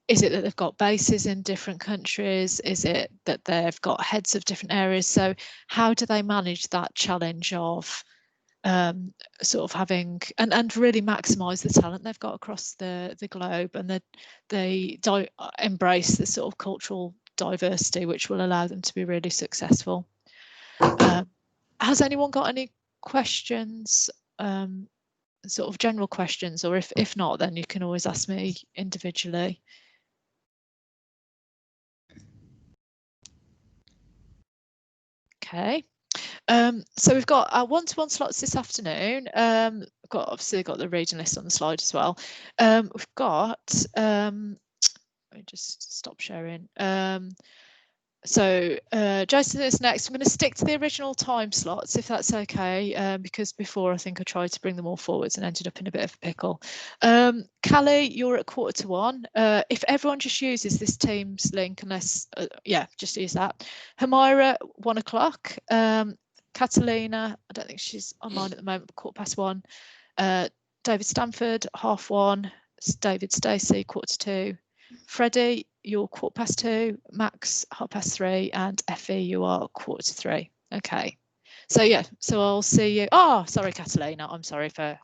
Is it that they've got bases in different countries? Is it that they've got heads of different areas? So how do they manage that challenge of sort of having and really maximise the talent they've got across the globe, and they embrace the sort of cultural diversity which will allow them to be really successful. Has anyone got any questions, sort of general questions, or if not, then you can always ask me individually. Okay. So we've got our one-to-one slots this afternoon. Obviously got the reading list on the slide as well. We've got let me just stop sharing. So Jason is next. I'm going to stick to the original time slots if that's okay, because before I think I tried to bring them all forwards and ended up in a bit of a pickle. Callie, you're at 1:45. If everyone just uses this Teams link, unless just use that. Hamira, 1 o'clock. Catalina, I don't think she's online at the moment, but 1:15. David Stanford, 1:30. David Stacey, 1:45. Freddie, you're 2:15. Max, 3:30. And Effie, you are 2:45. Okay. So so I'll see you. Oh, sorry, Catalina. I'm sorry for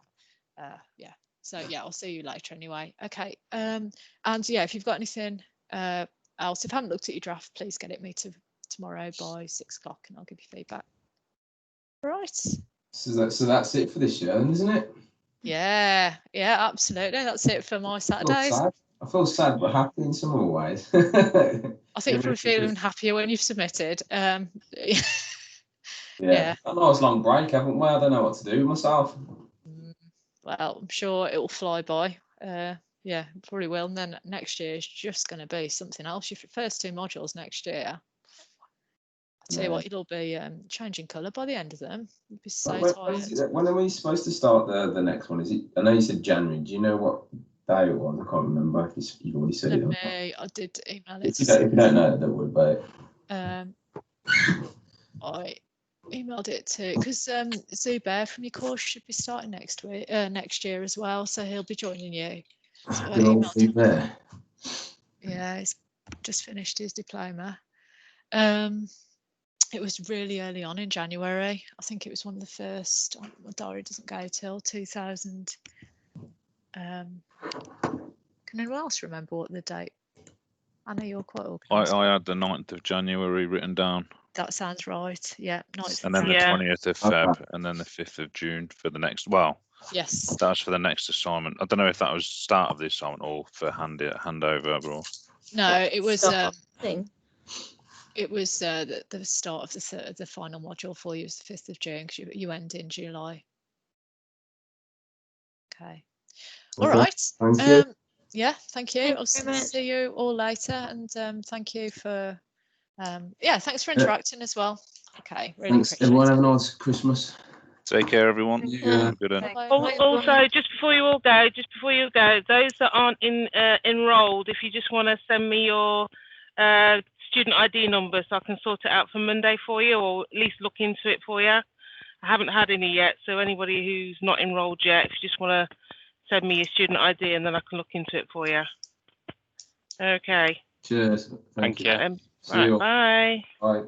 So I'll see you later anyway. Okay. And if you've got anything else, if I haven't looked at your draft, please get it me tomorrow by 6 o'clock and I'll give you feedback. Right. So that's it for this year, then, isn't it? Yeah, absolutely. That's it for my Saturdays. I feel sad but happy in some other ways. I think you're probably feeling happier when you've submitted. Yeah. I know it's a long break, haven't we? I don't know what to do with myself. Well, I'm sure it will fly by. Probably will. And then next year is just going to be something else. Your first 2 modules next year. I'll tell you what, it'll be changing colour by the end of them. You'll be so tired. When are we supposed to start the next one? Is it? I know you said January. Do you know what day it was? I can't remember if you've already said it. I did email it. If you don't know, don't worry about it. I emailed it to, because Zubair from your course should be starting next year as well, so he'll be joining you. So Zubair. Yeah, he's just finished his diploma. It was really early on in January. I think it was one of the first. My diary doesn't go till 2000. Can anyone else remember what the date? I know you're quite organised. I had the 9th of January written down. That sounds right. Yeah, 9th. And then the 20th of Feb, and then the 5th of June for the next. Well, yes, that's for the next assignment. I don't know if that was start of the assignment or for handover. Or no, it was. Thing. It was the start of the final module for you was the 5th of June because you end in July. Okay. All right. Thank you. Yeah, thank you. I'll see you all later, and thank you for thanks for interacting as well. Okay, really Thanks everyone. Have a nice Christmas. take care, everyone. Yeah. Good. Also, just before you go, those that aren't enrolled, if you just want to send me your student ID number so I can sort it out for Monday for you, or at least look into it for you. I haven't had any yet, so anybody who's not enrolled yet, if you just want to send me your student ID and then I can look into it for you. Okay. Cheers. Thank you. See you. Bye. Bye.